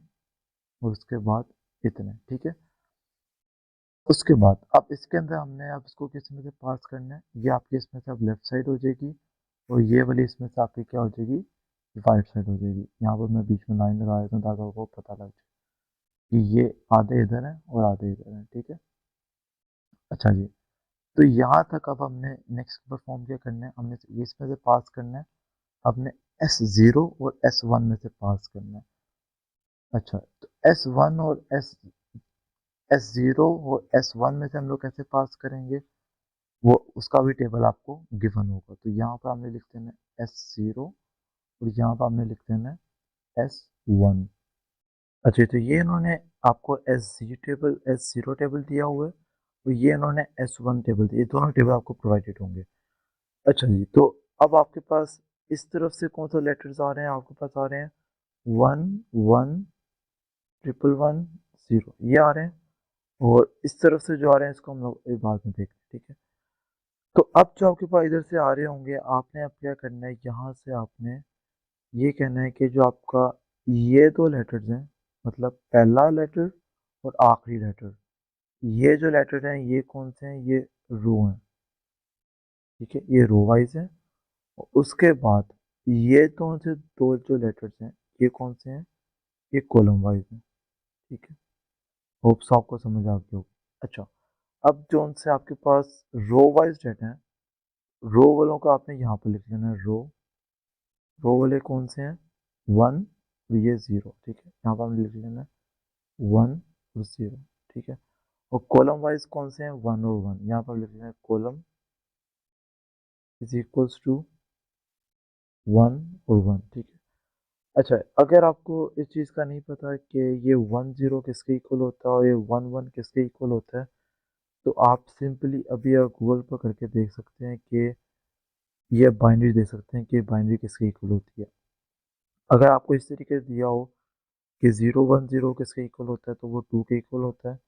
और उसके बाद इतने, ठीक है। उसके बाद अब इसके अंदर हमने अब इसको किस में से पास करना है, ये आपकी इसमें से अब लेफ्ट साइड हो जाएगी, और ये वाली इसमें से आपकी क्या हो जाएगी, राइट साइड हो जाएगी। यहाँ पर मैं बीच में लाइन लगा देता हूँ ताकि आपको पता लग जाए कि ये आधे इधर है और आधे इधर है, ठीक है। अच्छा जी, तो यहाँ तक अब हमने नेक्स्ट परफॉर्म क्या करना है, हमने इसमें से पास करना है, हमने S0 और S1 में से पास करना है। अच्छा, तो S1 और S0 और S1 में से हम लोग कैसे पास करेंगे, वो उसका भी टेबल आपको गिवन होगा। तो यहाँ पर हमने लिख देना S0 और यहाँ पर हमने लिख देना S1। अच्छा, तो ये इन्होंने आपको S0 टेबल दिया हुआ है और ये इन्होंने S1 टेबल दिया, ये दोनों टेबल आपको प्रोवाइडेड होंगे। अच्छा जी, तो अब आपके पास इस तरफ से कौन सा लेटर्स आ रहे हैं, आपके पास आ रहे हैं 1 1 ट्रिपल 1 0, ये आ रहे हैं। और इस तरफ से जो आ रहे हैं इसको हम लोग एक बाद में देखें, ठीक है। तो अब जो आपके पास इधर से आ रहे होंगे, आपने अब क्या करना है, यहाँ से आपने ये कहना है कि जो आपका ये दो लेटर्स हैं, मतलब पहला लेटर और आखिरी लेटर, ये जो लेटर हैं ये कौन से हैं, ये रो हैं, ठीक है, ये रो वाइज हैं। और उसके बाद ये कौन से दो जो लेटर्स हैं ये कौन से हैं, ये कॉलम वाइज हैं, ठीक है। होप्स आपको समझ आ गई होगी। अच्छा, अब जो उनसे आपके पास रो वाइज डेटा है, रो वालों का आपने यहाँ पर लिख लेना है रो वाले कौन से हैं, 1 और ये 0, ठीक है, यहाँ पर हमने लिख लेना है 1 और 0, ठीक है। और कॉलम वाइज कौन से हैं, 1 और 1, यहाँ पर लिख लेना है कॉलम इज इक्वल्स टू 1 और 1, ठीक है। अच्छा, अगर आपको इस चीज़ का नहीं पता कि ये 1 0 किसके इक्वल होता है और ये 1 1 किसके इक्वल होता है, तो आप सिंपली अभी आप गूगल पर करके देख सकते हैं कि ये बाइनरी देख सकते हैं कि बाइनरी किसके इक्वल होती है। अगर आपको इस तरीके से दिया हो कि 0 1 0 किसके इक्वल होता है, तो वो 2 के इक्वल होता है।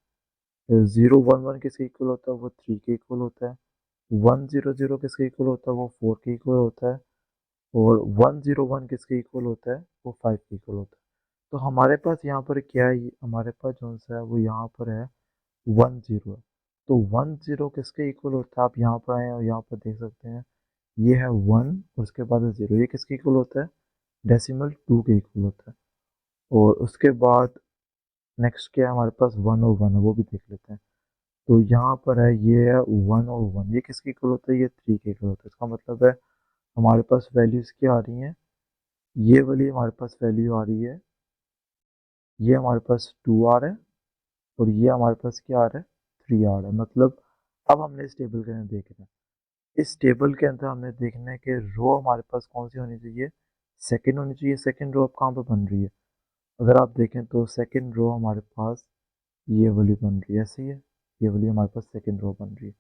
0 1 1 किसके इक्वल होता है, वो 3 के इक्वल होता है। 1 0 0 किसके इक्वल होता है, वो 4 के इक्वल होता है। और 1 0 1 किसके इक्वल होता है, वो 5 के इक्वल होता है। तो हमारे पास यहाँ पर क्या है, हमारे पास जो सा है वो यहाँ पर है 1 0 है। तो 1 0 किसके इक्वल होता है, आप यहाँ पर आए और यहाँ पर देख सकते हैं ये है 1 और उसके बाद है 0, ये किसके इक्वल होता है, डेसिमल 2 के इक्वल होता है। और उसके बाद नेक्स्ट क्या है हमारे पास 1 और 1 है, वो भी देख लेते हैं। तो यहाँ पर है ये है 1 और 1, ये किसके इक्वल होता है, ये 3 के इक्वल होता है। इसका मतलब है हमारे पास वैल्यूज़ क्या आ रही हैं, ये वाली हमारे पास वैल्यू आ रही है, ये हमारे पास 2 आ रहा है और ये हमारे पास क्या आ रहा है, 3 आ रहा है। मतलब अब हमने इस टेबल के अंदर देखना है, इस टेबल के अंदर हमने देखना है कि रो हमारे पास कौन सी होनी चाहिए, सेकंड होनी चाहिए। सेकंड रो अब कहाँ पर बन रही है, अगर आप देखें तो सेकंड रो हमारे पास ये वाली बन रही है, ऐसे ही है, ये वाली हमारे पास सेकंड रो बन रही है।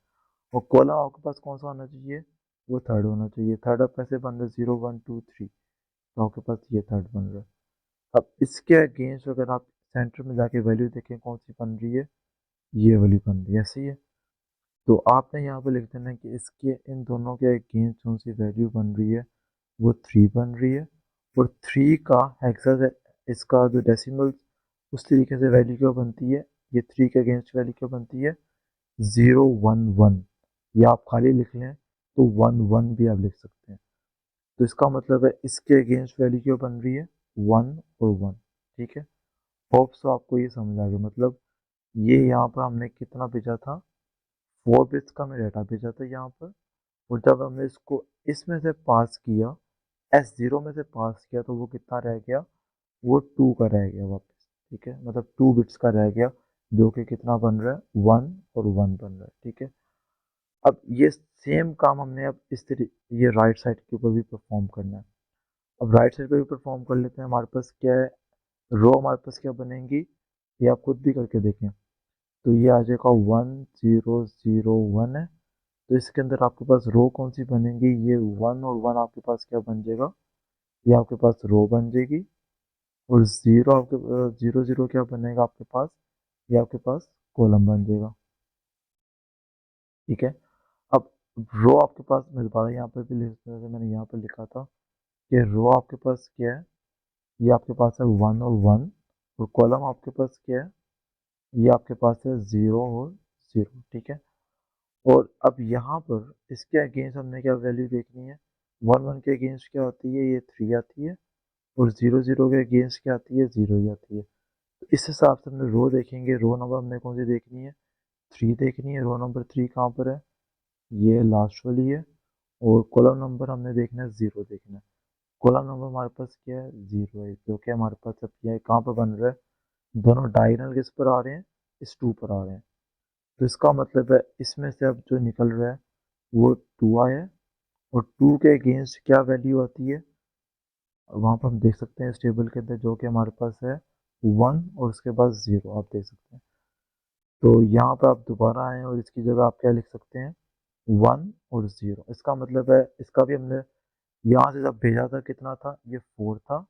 और कॉलम आपके पास कौन सा होना चाहिए, वो थर्ड होना चाहिए। थर्ड अब कैसे बन रहा है, 0 1 2 3, तो आपके पास ये थर्ड बन रहा है। अब इसके अगेंस्ट अगर आप सेंटर में जाके वैल्यू देखें कौन सी बन रही है, ये वाली बन रही है, ऐसे ही है। तो आपने यहाँ पे लिख देना है कि इसके इन दोनों के अगेंस्ट कौन सी वैल्यू बन रही है, वो 3 बन रही है। और 3 का हेक्सा, इसका जो डेसिमल उस तरीके से वैल्यू क्या बनती है, ये 3 के अगेंस्ट वैल्यू क्या बनती है, 0 1 1, या आप खाली लिख लें तो 1 1 भी आप लिख सकते हैं। तो इसका मतलब है इसके अगेंस्ट वैल्यू क्या बन रही है, 1 और 1, ठीक है। होप सो आपको ये समझ आ गया। मतलब ये यहाँ पर हमने कितना भेजा था, 4 बिट्स का हमें डाटा भेजा था यहाँ पर। और जब हमने इसको इसमें से पास किया, S0 में से पास किया, तो वो कितना रह गया, वो 2 का रह गया वापस, ठीक है। मतलब 2 बिट्स का रह गया, जो कि कितना बन रहा है, 1 और 1 बन रहा है, ठीक है। अब ये सेम काम हमने अब इस तरीके ये राइट साइड के ऊपर भी परफॉर्म करना है। अब राइट साइड पे भी परफॉर्म कर लेते हैं। हमारे पास क्या है, रो हमारे पास क्या बनेंगी, ये आप खुद भी करके देखें। तो ये आ जाएगा 1 0 0 1 है। तो इसके अंदर आपके पास रो कौन सी बनेंगी, ये 1 और 1 आपके पास क्या बन जाएगा, ये आपके पास रो बन जाएगी। और 0 आपके 0 0 क्या बनेगा आपके पास, ये आपके पास कॉलम बन जाएगा, ठीक है। अब रो आपके पास, मैं दोबारा यहाँ पर भी लिख, मैंने यहाँ पर लिखा था कि रो आपके पास क्या है, ये आपके पास है 1 और 1। और कॉलम आपके पास क्या है, ये आपके पास है 0 और 0, ठीक है। और अब यहाँ पर इसके अगेंस्ट हमने क्या वैल्यू देखनी है, 1 1 के अगेंस्ट क्या होती है, ये 3 आती है। और 0 0 के अगेंस्ट क्या आती है, 0 ही आती है। तो इस हिसाब से हमने रो देखेंगे, रो नंबर हमने कौन सी देखनी है, 3 देखनी है। रो नंबर 3 कहाँ पर है, ये लास्ट वाली है। और कॉलम नंबर हमने देखना है 0 देखना है। कॉलम नंबर हमारे पास क्या है, 0 है, जो कि हमारे पास अब ये कहाँ पर बन रहा है, दोनों डायगोनल किस पर आ रहे हैं, इस 2 पर आ रहे हैं। तो इसका मतलब है इसमें से अब जो निकल रहा है वो 2 आया, और 2 के अगेंस्ट क्या वैल्यू आती है, वहाँ पर हम देख सकते हैं इस टेबल के अंदर, जो कि हमारे पास है 1 और उसके बाद 0, आप देख सकते हैं। तो यहाँ पर आप दोबारा आए और इसकी जगह आप क्या लिख सकते हैं, 1 और 0। इसका मतलब है, इसका भी हमने यहाँ से जब भेजा था कितना था, ये 4 था,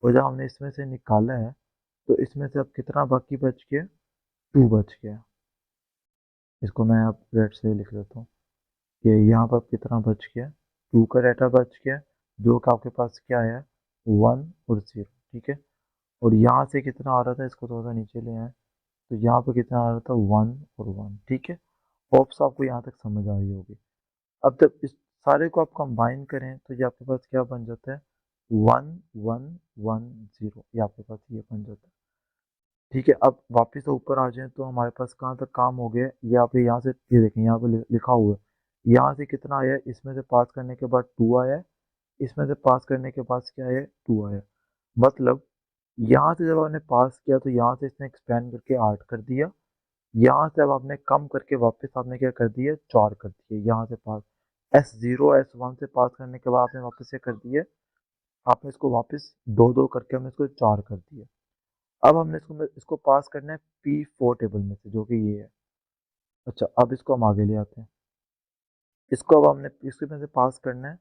और जब हमने इसमें से निकाला है तो इसमें से अब कितना बाकी बच गया, 2 बच गया। इसको मैं अब रेड से लिख लेता हूँ कि यहाँ पर कितना बच गया, 2 का डाटा बच गया, जो कि आपके पास क्या है, 1 और 0, ठीक है। और यहाँ से कितना आ रहा था, इसको थोड़ा सा नीचे ले आए, तो यहाँ पर कितना आ रहा था, 1 और 1, ठीक है। होप्स आपको यहाँ तक समझ आ रही होगी। अब जब इस सारे को आप कंबाइन करें तो ये आपके पास क्या बन जाता है, 1 1 1 0, ये आपके पास ये बन जाता है, ठीक है। अब वापस से ऊपर आ जाएं तो हमारे पास कहाँ तक काम हो गया, ये आप यहाँ से ये देखें, यहाँ पे लिखा हुआ है, यहाँ से कितना आया, इसमें से पास करने के बाद 2 आया है, इसमें से पास करने के बाद क्या है, 2 आया। मतलब यहाँ से जब आपने पास किया तो यहाँ से इसने एक्सपेंड करके 8 कर दिया, यहाँ से अब आपने कम करके वापस आपने क्या कर दिया, 4 कर दिए, यहाँ से पास S0 S1 से पास करने के बाद आपने वापस से कर दिए, आपने इसको वापस 2 2 करके हमने इसको 4 कर दिया। अब हमने इसको पास करना है P4 टेबल में से, जो कि ये है। अच्छा, अब इसको हम आगे ले आते हैं, इसको अब हमने इसके में से पास करना है,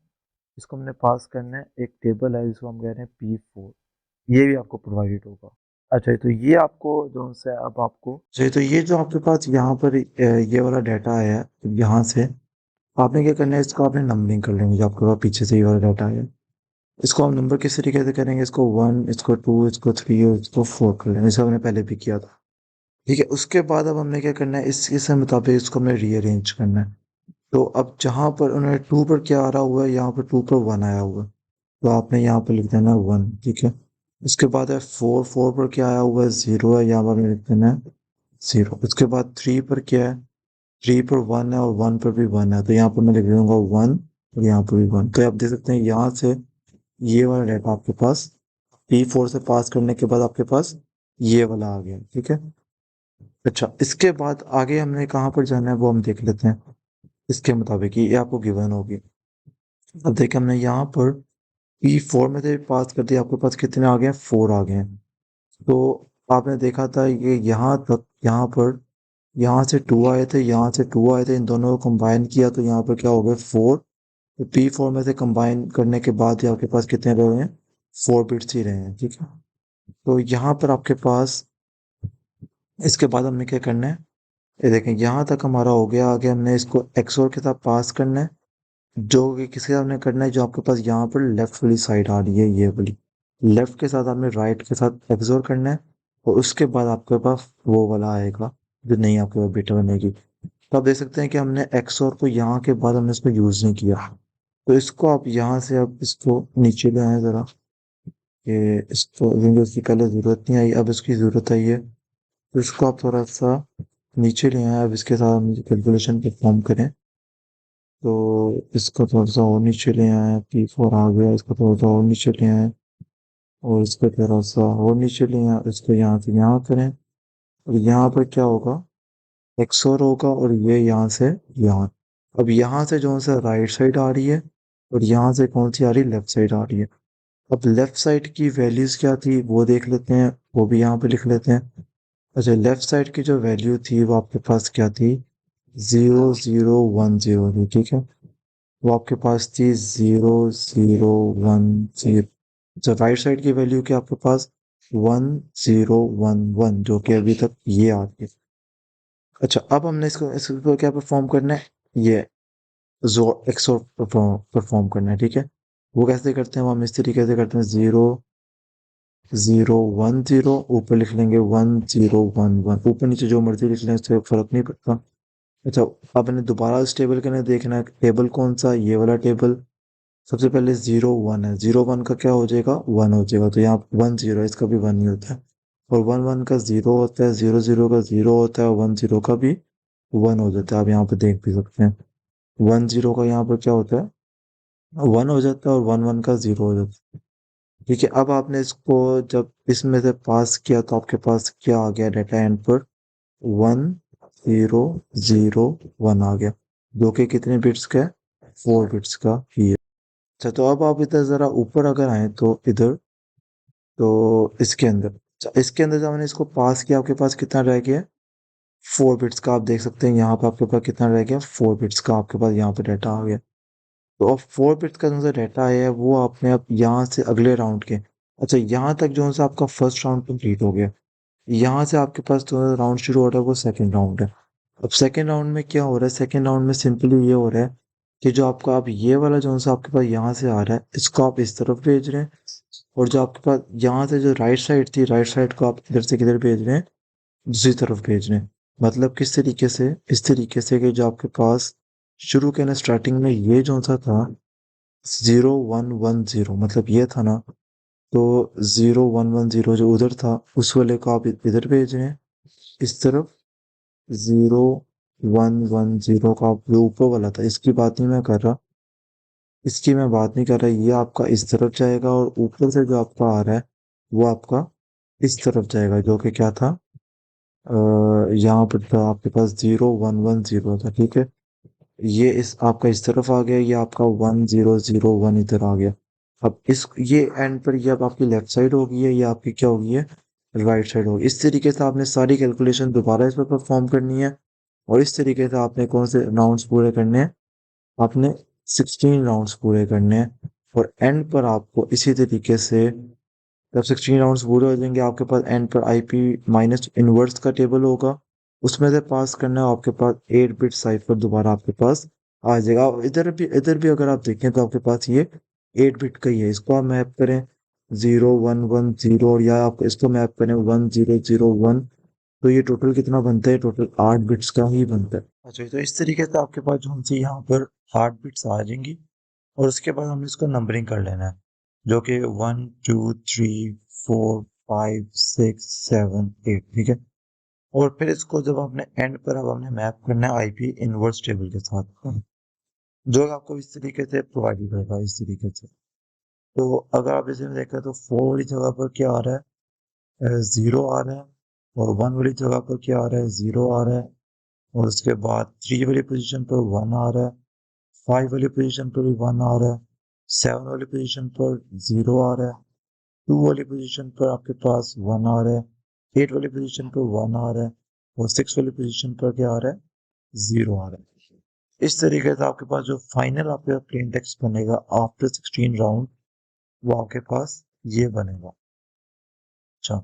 इसको हमने पास करना है, एक टेबल है जिसको हम कह रहे हैं P4, ये भी आपको प्रोवाइडेड होगा। अच्छा, तो ये आपको जो है अब आपको चाहिए, तो ये जो आपके पास यहाँ पर ये वाला डाटा आया है, यहाँ से आपने क्या करना है, इसको आपने नंबरिंग कर लेंगे, जो आपके पास पीछे से ये वाला डाटा आया है, इसको हम नंबर किस तरीके से करेंगे, इसको 1, इसको 2, इसको 3 और इसको 4 कर लेंगे, जैसे हमने पहले भी किया था, ठीक है। उसके बाद अब हमने क्या करना है, इसके मुताबिक इसको हमने रीअरेंज करना है। तो अब जहाँ पर उन्होंने 2 पर क्या आ रहा हुआ है, यहाँ पर 2 पर 1 आया हुआ है, तो आपने यहाँ पर लिख देना 1, ठीक है। उसके बाद है 4, 4 पर क्या आया हुआ है, 0 है, यहाँ पर हमने लिख देना है 0। उसके बाद 3 पर क्या है, 3 पर 1 है, और 1 पर भी 1 है, तो यहाँ पर मैं लिख दूंगा 1, और यहाँ पर भी 1। तो आप देख सकते हैं यहाँ से ये वाला डाटा आपके पास P4 से पास करने के बाद आपके पास ये वाला आ गया, ठीक है। अच्छा, इसके बाद आगे हमने कहाँ पर जाना है वो हम देख लेते हैं, इसके मुताबिक ये आपको गिवन होगी। अब देखिए हमने यहाँ पर P4 में से पास कर दिया, आपके पास कितने आ गए हैं, 4 आ गए हैं। तो आपने देखा था ये यहाँ तक, यहाँ पर यहाँ से 2 आए थे, यहाँ से 2 आए थे, इन दोनों को कंबाइन किया तो यहाँ पर क्या हो गया, 4। तो P4 में से कंबाइन करने के बाद ये आपके पास कितने रहे हैं, 4 बिट्स ही रहे हैं, ठीक है। तो यहाँ पर आपके पास इसके बाद हमने क्या करना है, ये देखें यहाँ तक हमारा हो गया, आगे हमने इसको XOR के साथ पास करना है, जो कि किसके सामने करना है, जो आपके पास यहाँ पर लेफ्ट वाली साइड आ रही है, ये वाली लेफ्ट के साथ आपने राइट के साथ एक्सोर करना है, और उसके बाद आपके पास वो वाला आएगा जो नहीं आपके पास बीटा बनेगी। तो आप देख सकते हैं कि हमने एक्सोर को यहाँ के बाद हमने इसको यूज नहीं किया, तो इसको आप यहाँ से अब इसको नीचे ले आए जरा, कि इसको क्योंकि उसकी पहले जरूरत नहीं आई, अब इसकी जरूरत आई है, तो इसको आप थोड़ा सा नीचे ले आए, अब इसके साथ हम कैलकुलेशन परफॉर्म करें। तो इसको थोड़ा सा और नीचे ले आए, P4 आ गया, इसको थोड़ा सा और नीचे ले आए, और इसको थोड़ा सा और नीचे ले आए, इसको यहाँ से यहाँ करें, और यहाँ पर क्या होगा, XOR होगा, और ये यहाँ से यहाँ। अब यहाँ से जो है राइट साइड आ रही है, और यहाँ से कौन सी आ रही है, लेफ्ट साइड आ रही है। अब लेफ्ट साइड की वैल्यूज क्या थी वो देख लेते हैं, वो भी यहाँ पे लिख लेते हैं। अच्छा, लेफ्ट साइड की जो वैल्यू थी वो आपके पास क्या थी, 0010 थी, ठीक है। वो आपके पास थी 0010। तो राइट साइड की वैल्यू क्या आपके पास, 1011, जो कि अभी तक ये आ रही है। अच्छा, अब हमने इसको क्या परफॉर्म करना है, ये जोर एक्सोर परफॉर्म करना है, ठीक है। वो कैसे करते हैं, वो हम इस तरीके से करते हैं, 0010, ऊपर लिख लेंगे 1011, ऊपर नीचे जो मर्जी लिख लें, इससे फर्क नहीं पड़ता। अच्छा, अब मैंने दोबारा इस टेबल के अंदर देखना है, टेबल कौन सा, ये वाला टेबल। सबसे पहले 01 है, 01 का क्या हो जाएगा, 1 हो जाएगा, तो यहाँ 10 है, इसका भी 1 ही होता है। और 11 का 0 होता है, 00 का 0 होता है, और 10 का भी 1 हो जाता है, आप यहाँ पे देख भी सकते हैं। 10 का यहाँ पर क्या होता है, 1 हो जाता है, और 11 का 0 हो जाता है, ठीक है। अब आपने इसको जब इसमें से पास किया तो आपके पास क्या आ गया, डाटा एंड पर 1001 आ गया। जो कि कितने बिट्स का है, 4 बिट्स का ही है। अच्छा, तो अब आप इधर ज़रा ऊपर अगर आए तो इधर, तो इसके अंदर, अच्छा, इसके अंदर जब मैंने इसको पास किया आपके पास कितना रह गया, 4 बिट्स का। आप देख सकते हैं यहाँ पे आपके पास कितना रह गया, 4 बिट्स का आपके पास यहाँ पे डाटा आ गया। तो अब 4 बिट्स का जो सा डाटा आया है वो आपने अब यहाँ से अगले राउंड के, अच्छा यहाँ तक जो सा आपका फर्स्ट राउंड कंप्लीट हो गया, यहाँ से आपके पास जो राउंड शुरू हो रहा है वो सेकंड राउंड है। अब सेकंड राउंड में क्या हो रहा है, सेकंड राउंड में सिंपली ये हो रहा है कि जो आपका अब ये वाला जो सा आपके पास यहाँ से आ रहा है इसको आप इस तरफ भेज रहे हैं, और जो आपके पास यहाँ से जो राइट साइड थी, राइट साइड को आप इधर से किधर भेज रहे हैं, दूसरी तरफ भेज रहे हैं। मतलब किस तरीके से, इस तरीके से कि जो आपके पास शुरू के ना स्टार्टिंग में ये जो सा था 0110, मतलब ये था ना, तो 0110 जो उधर था उस वाले को आप इधर भेज रहे हैं इस तरफ। 0110 का आप जो ऊपर वाला था इसकी बात नहीं मैं कर रहा, इसकी मैं बात नहीं कर रहा, ये आपका इस तरफ जाएगा और ऊपर से जो आपका आ रहा है वो आपका इस तरफ जाएगा, जो कि क्या था, यहाँ पर था आपके पास 0110 था, ठीक है। ये इस आपका इस तरफ आ गया, ये आपका 1001 इधर आ गया। अब इस ये एंड पर ये अब आपकी लेफ्ट साइड होगी है, ये आपकी क्या होगी है, राइट साइड होगी। इस तरीके से आपने सारी कैलकुलेशन दोबारा इस पर परफॉर्म करनी है, और इस तरीके से आपने कौन से राउंड्स पूरे करने हैं, आपने 16 राउंड्स पूरे करने हैं। और एंड पर आपको इसी तरीके से जब 16 राउंड्स पूरे हो जाएंगे आपके पास एंड पर आईपी माइनस इनवर्स का टेबल होगा, उसमें से पास करना है आपके पास 8 बिट साइफर दोबारा आपके पास आ जाएगा। और इधर भी अगर आप देखें तो आपके पास ये 8 बिट का ही है। इसको आप मैप करें 0110, और या आप इसको मैप करें 1001, तो ये टोटल कितना बनता है, टोटल 8 बिट्स का ही बनता है। अच्छा, तो इस तरीके से आपके पास जो सी यहाँ पर 8 बिट्स आ जाएंगी, और उसके बाद हमने इसको नंबरिंग कर लेना है, जो कि 1 2 3 4 5 6 7 8, ठीक है। और फिर इसको जब आपने एंड पर अब हमने मैप करना है आईपी इनवर्स टेबल के साथ, जो आपको इस तरीके से प्रोवाइड करेगा, इस तरीके से। तो अगर आप इसे देखें तो 4 वाली जगह पर क्या आ रहा है, 0 आ रहा है, और 1 वाली जगह पर क्या आ रहा है, 0 आ रहा है, और उसके बाद 3 वाली पोजीशन पर 1 आ रहा है, 5 वाली पोजीशन पर भी 1 आ रहा है, 7 वाली पोजीशन पर 0 आ रहा है, 2 वाली पोजीशन पर आपके पास 1 आ रहा है, 8 वाली पोजीशन पर 1 आ रहा है, और 6 वाली पोजीशन पर क्या आ रहा है, 0 आ रहा है। इस तरीके से आपके पास जो फाइनल आपका प्लेन टेक्स्ट बनेगा आफ्टर 16 राउंड, वो आपके पास ये बनेगा। अच्छा,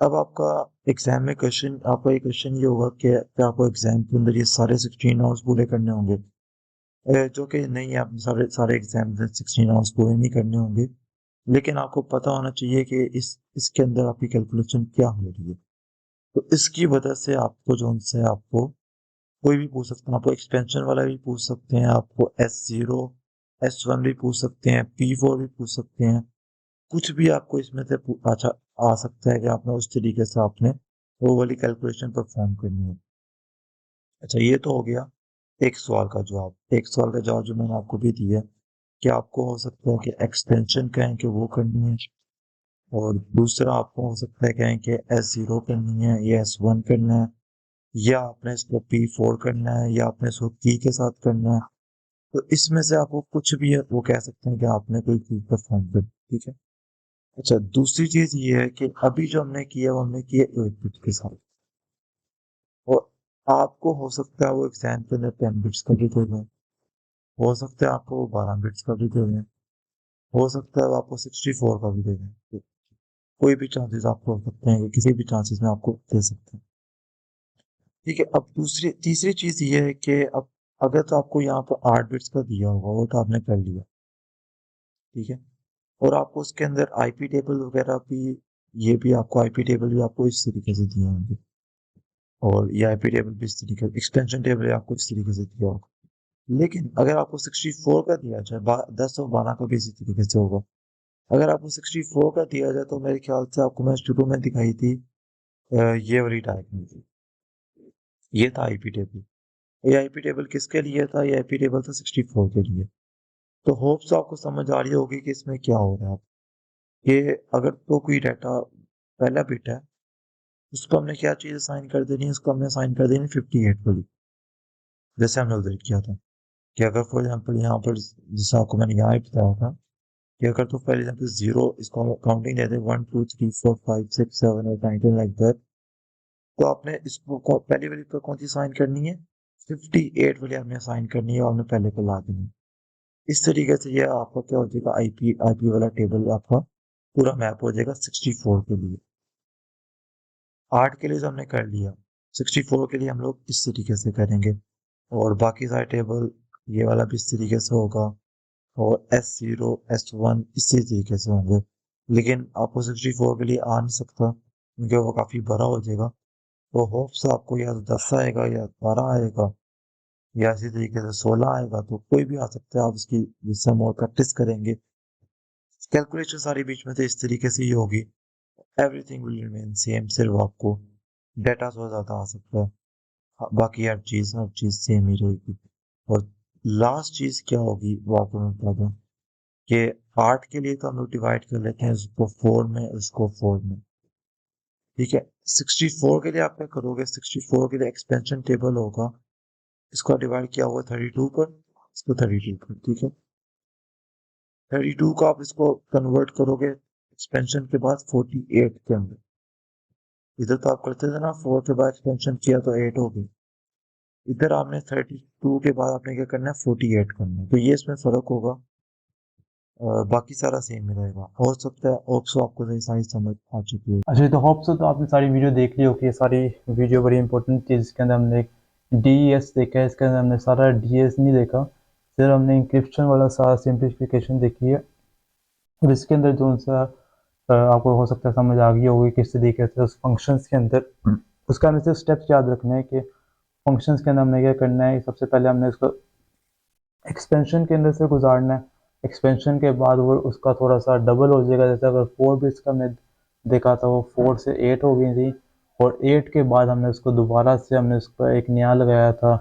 अब आपका एग्जाम में क्वेश्चन, आपका ये क्वेश्चन ये होगा कि क्या आपको एग्जाम के अंदर ये सारे 16 राउंड्स पूरे करने होंगे, जो कि नहीं, आप सारे सारे एग्जाम में 16 राउंड्स पूरे नहीं करने होंगे, लेकिन आपको पता होना चाहिए कि इसके अंदर आपकी कैलकुलेशन क्या हो रही है। तो इसकी वजह से आपको जो उनसे आपको कोई भी पूछ सकता है, आपको एक्सपेंशन वाला भी पूछ सकते हैं, आपको S0 S1 भी पूछ सकते हैं, P4 भी पूछ सकते हैं, कुछ भी आपको इसमें से अच्छा आ सकता है कि आपने उस तरीके से आपने वो वाली कैलकुलेशन परफॉर्म करनी है। अच्छा, ये तो हो गया एक सवाल का जवाब। एक सवाल का जवाब जो मैंने आपको भी दिया कि आपको हो सकता है कि एक्सटेंशन कहें कि वो करनी है, और दूसरा आपको हो सकता है कहें कि S0 करनी है या S1 करना है, या आपने इसको P4 करना है, या आपने इसको की के साथ करना है। तो इसमें से आपको कुछ भी है वो कह सकते हैं कि आपने कोई चीज परफॉर्म कर, ठीक है। अच्छा, दूसरी चीज ये है कि अभी जो हमने किया वो हमने किया 8 बिट के साथ, और आपको हो सकता है वो एग्जाम के अंदर 10 बिट्स का भी दे दें, हो सकता है आपको वो 12 बिट्स का भी दे दें, हो सकता है वो आपको 64 का भी दे दें। तो कोई भी चांसेस आपको हो सकते हैं कि किसी भी चांसेस में आपको दे सकते हैं, ठीक है। अब दूसरी तीसरी चीज ये है कि अब अगर तो आपको यहाँ पर 8 बिट्स का दिया होगा वो तो आपने कर लिया, ठीक है, और आपको उसके अंदर आईपी टेबल वगैरह भी, ये भी आपको आईपी टेबल भी आपको इस तरीके से दिए होंगे, और ये आईपी टेबल भी इस तरीके, एक्सटेंशन टेबल आपको इस तरीके से दिया होगा। लेकिन अगर आपको 64 का दिया जाए, 10 और 12 का भी इसी तरीके से होगा। अगर आपको 64 का दिया जाए तो मेरे ख्याल से आपको मैं शुरू में दिखाई थी ये वाली डायग्राम थी, ये था आईपी टेबल। ये आईपी टेबल किसके लिए था, ये आईपी टेबल था 64 के लिए। तो होप्स आपको समझ आ रही होगी कि इसमें क्या हो रहा है। ये अगर तो कोई डाटा पहला बिट है, उसको हमने क्या चीज असाइन कर देनी है, उसको हमने असाइन कर देनी 58 वाली। जैसे हमने उधर किया था कि अगर फॉर एग्जाम्पल यहाँ पर जैसे आपको मैंने यहाँ ही बताया था कि अगर तो फॉर एग्जाम्पल 0 इसको काउंटिंग देते 1 2 3 4 5 6 7 8 9 10 लाइक दैट, तो आपने इसको पहली वाली पर कौन सी साइन करनी है, 58 वाली आपने साइन करनी है और आपने पहले को ला देनी है। इस तरीके से ये आपका क्या हो जाएगा, आईपी वाला टेबल आपका पूरा मैप हो जाएगा 64 के लिए। 8 के लिए जो हमने कर लिया, 64 के लिए हम लोग इस तरीके से करेंगे, और बाकी सारे टेबल ये वाला भी इस तरीके से होगा, और S0 S1 इसी तरीके से होंगे। लेकिन आपको 64 के लिए आ नहीं सकता क्योंकि वो काफी बड़ा हो जाएगा। तो होप से आपको या तो 10 आएगा या 12 आएगा या इसी तरीके से 16 आएगा, तो कोई भी आ सकता है। आप इसकी जिससे हम और प्रैक्टिस करेंगे, कैलकुलेशन सारी बीच में से इस तरीके से ही होगी। एवरीथिंग विल रिमेन सेम, सिर्फ आपको डेटा थोड़ा ज्यादा आ सकता है। बाकी हर चीज सेम ही रहेगी। और लास्ट चीज क्या होगी वो आपको मैं बता दूं कि 8 के लिए तो हम लोग डिवाइड कर लेते हैं इसको 4 में, इसको 4 में, ठीक है। 64 के लिए आप क्या करोगे, 64 के लिए एक्सपेंशन टेबल होगा, इसको डिवाइड किया होगा 32 पर, इसको 32 पर, ठीक है। 32 को आप इसको कन्वर्ट करोगे एक्सपेंशन के बाद 48 के अंदर। इधर तो आप करते थे ना 4 के बाद एक्सपेंशन किया तो 8 हो गई, इधर आपने 32 के बाद आपने क्या करना है 48 करना है, तो ये इसमें फर्क होगा। बाकी सारा सेम ही रहेगा। हो सकता है ऑप्सो आपको ये सारी समझ आ चुकी है। अच्छा, तो होप सो तो आपने सारी वीडियो देख ली होगी। ये सारी वीडियो बड़ी इंपॉर्टेंट थी। इसके अंदर हमने DES देखा है, इसके अंदर हमने सारा DS नहीं देखा, सिर्फ हमने इंक्रिप्शन वाला सारा सिंप्लीफिकेशन देखी है। और इसके अंदर जो सा आपको हो सकता है समझ आ गई होगी किस तरीके से उस फंक्शंस के अंदर उसका हमें सिर्फ स्टेप्स याद रखना है कि फंक्शंस के अंदर हमने क्या करना है। सबसे पहले हमने इसको एक्सपेंशन के अंदर से गुजारना है। एक्सपेंशन के बाद वो उसका थोड़ा सा डबल हो जाएगा। जैसे अगर 4 बिट्स का हमने देखा था, वो 4 से 8 हो गई थी, और 8 के बाद हमने उसको दोबारा से हमने उस पर एक नया लगाया था,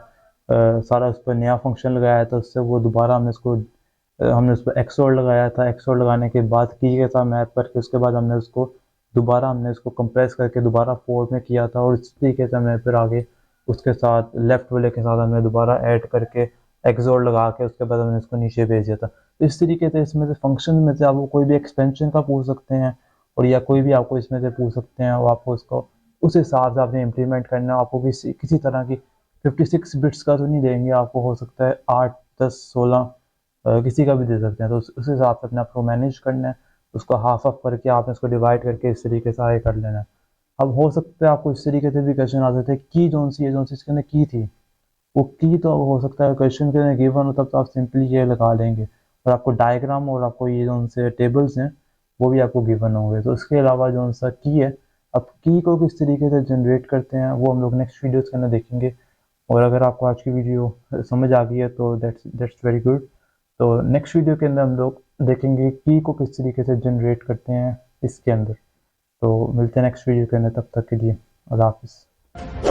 सारा उस पर नया फंक्शन लगाया था। उससे वो दोबारा हमने उस पर एक्सओर लगाया था। एक्सओर लगाने के बाद की के साथ मैप करके उसके बाद हमने उसको कंप्रेस करके दोबारा 4 में किया था, और इस तरीके से हमने फिर आगे उसके साथ लेफ्ट वाले के साथ हमने दोबारा ऐड करके एक्सोर लगा के उसके बाद हमने इसको नीचे भेज दिया था। तो इस तरीके से इसमें से फंक्शन में से आपको कोई भी एक्सपेंशन का पूछ सकते हैं, और या कोई भी आपको इसमें से पूछ सकते हैं, और आपको उसको उस हिसाब से आपने इम्प्लीमेंट करना है। आपको किसी किसी तरह की 56 बिट्स का तो नहीं देंगे, आपको हो सकता है 8 10 16 किसी का भी दे सकते हैं। तो उस हिसाब से अपने आपको मैनेज करना है। उसको हाफ ऑफ करके आपने उसको डिवाइड करके इस तरीके से आगे कर लेना है। अब हो सकता है आपको इस तरीके से भी क्वेश्चन आ सकते हैं, की जो सी इसके अंदर की थी, वो की तो हो सकता है क्वेश्चन के अंदर गिवन हो, तब तो आप सिंपली ये लगा लेंगे, और आपको डायग्राम और आपको ये जो से टेबल्स हैं वो भी आपको गिवन होंगे। तो इसके अलावा जो सा की है, अब की को किस तरीके से जनरेट करते हैं वो हम लोग नेक्स्ट वीडियोस के अंदर देखेंगे। और अगर आपको आज की वीडियो समझ आ गई है तो दैट्स वेरी गुड। तो नेक्स्ट वीडियो के अंदर हम लोग देखेंगे की को किस तरीके से जनरेट करते हैं इसके अंदर। तो मिलते हैं नेक्स्ट वीडियो के अंदर, तब तक के लिए अल्लाह हाफिज़।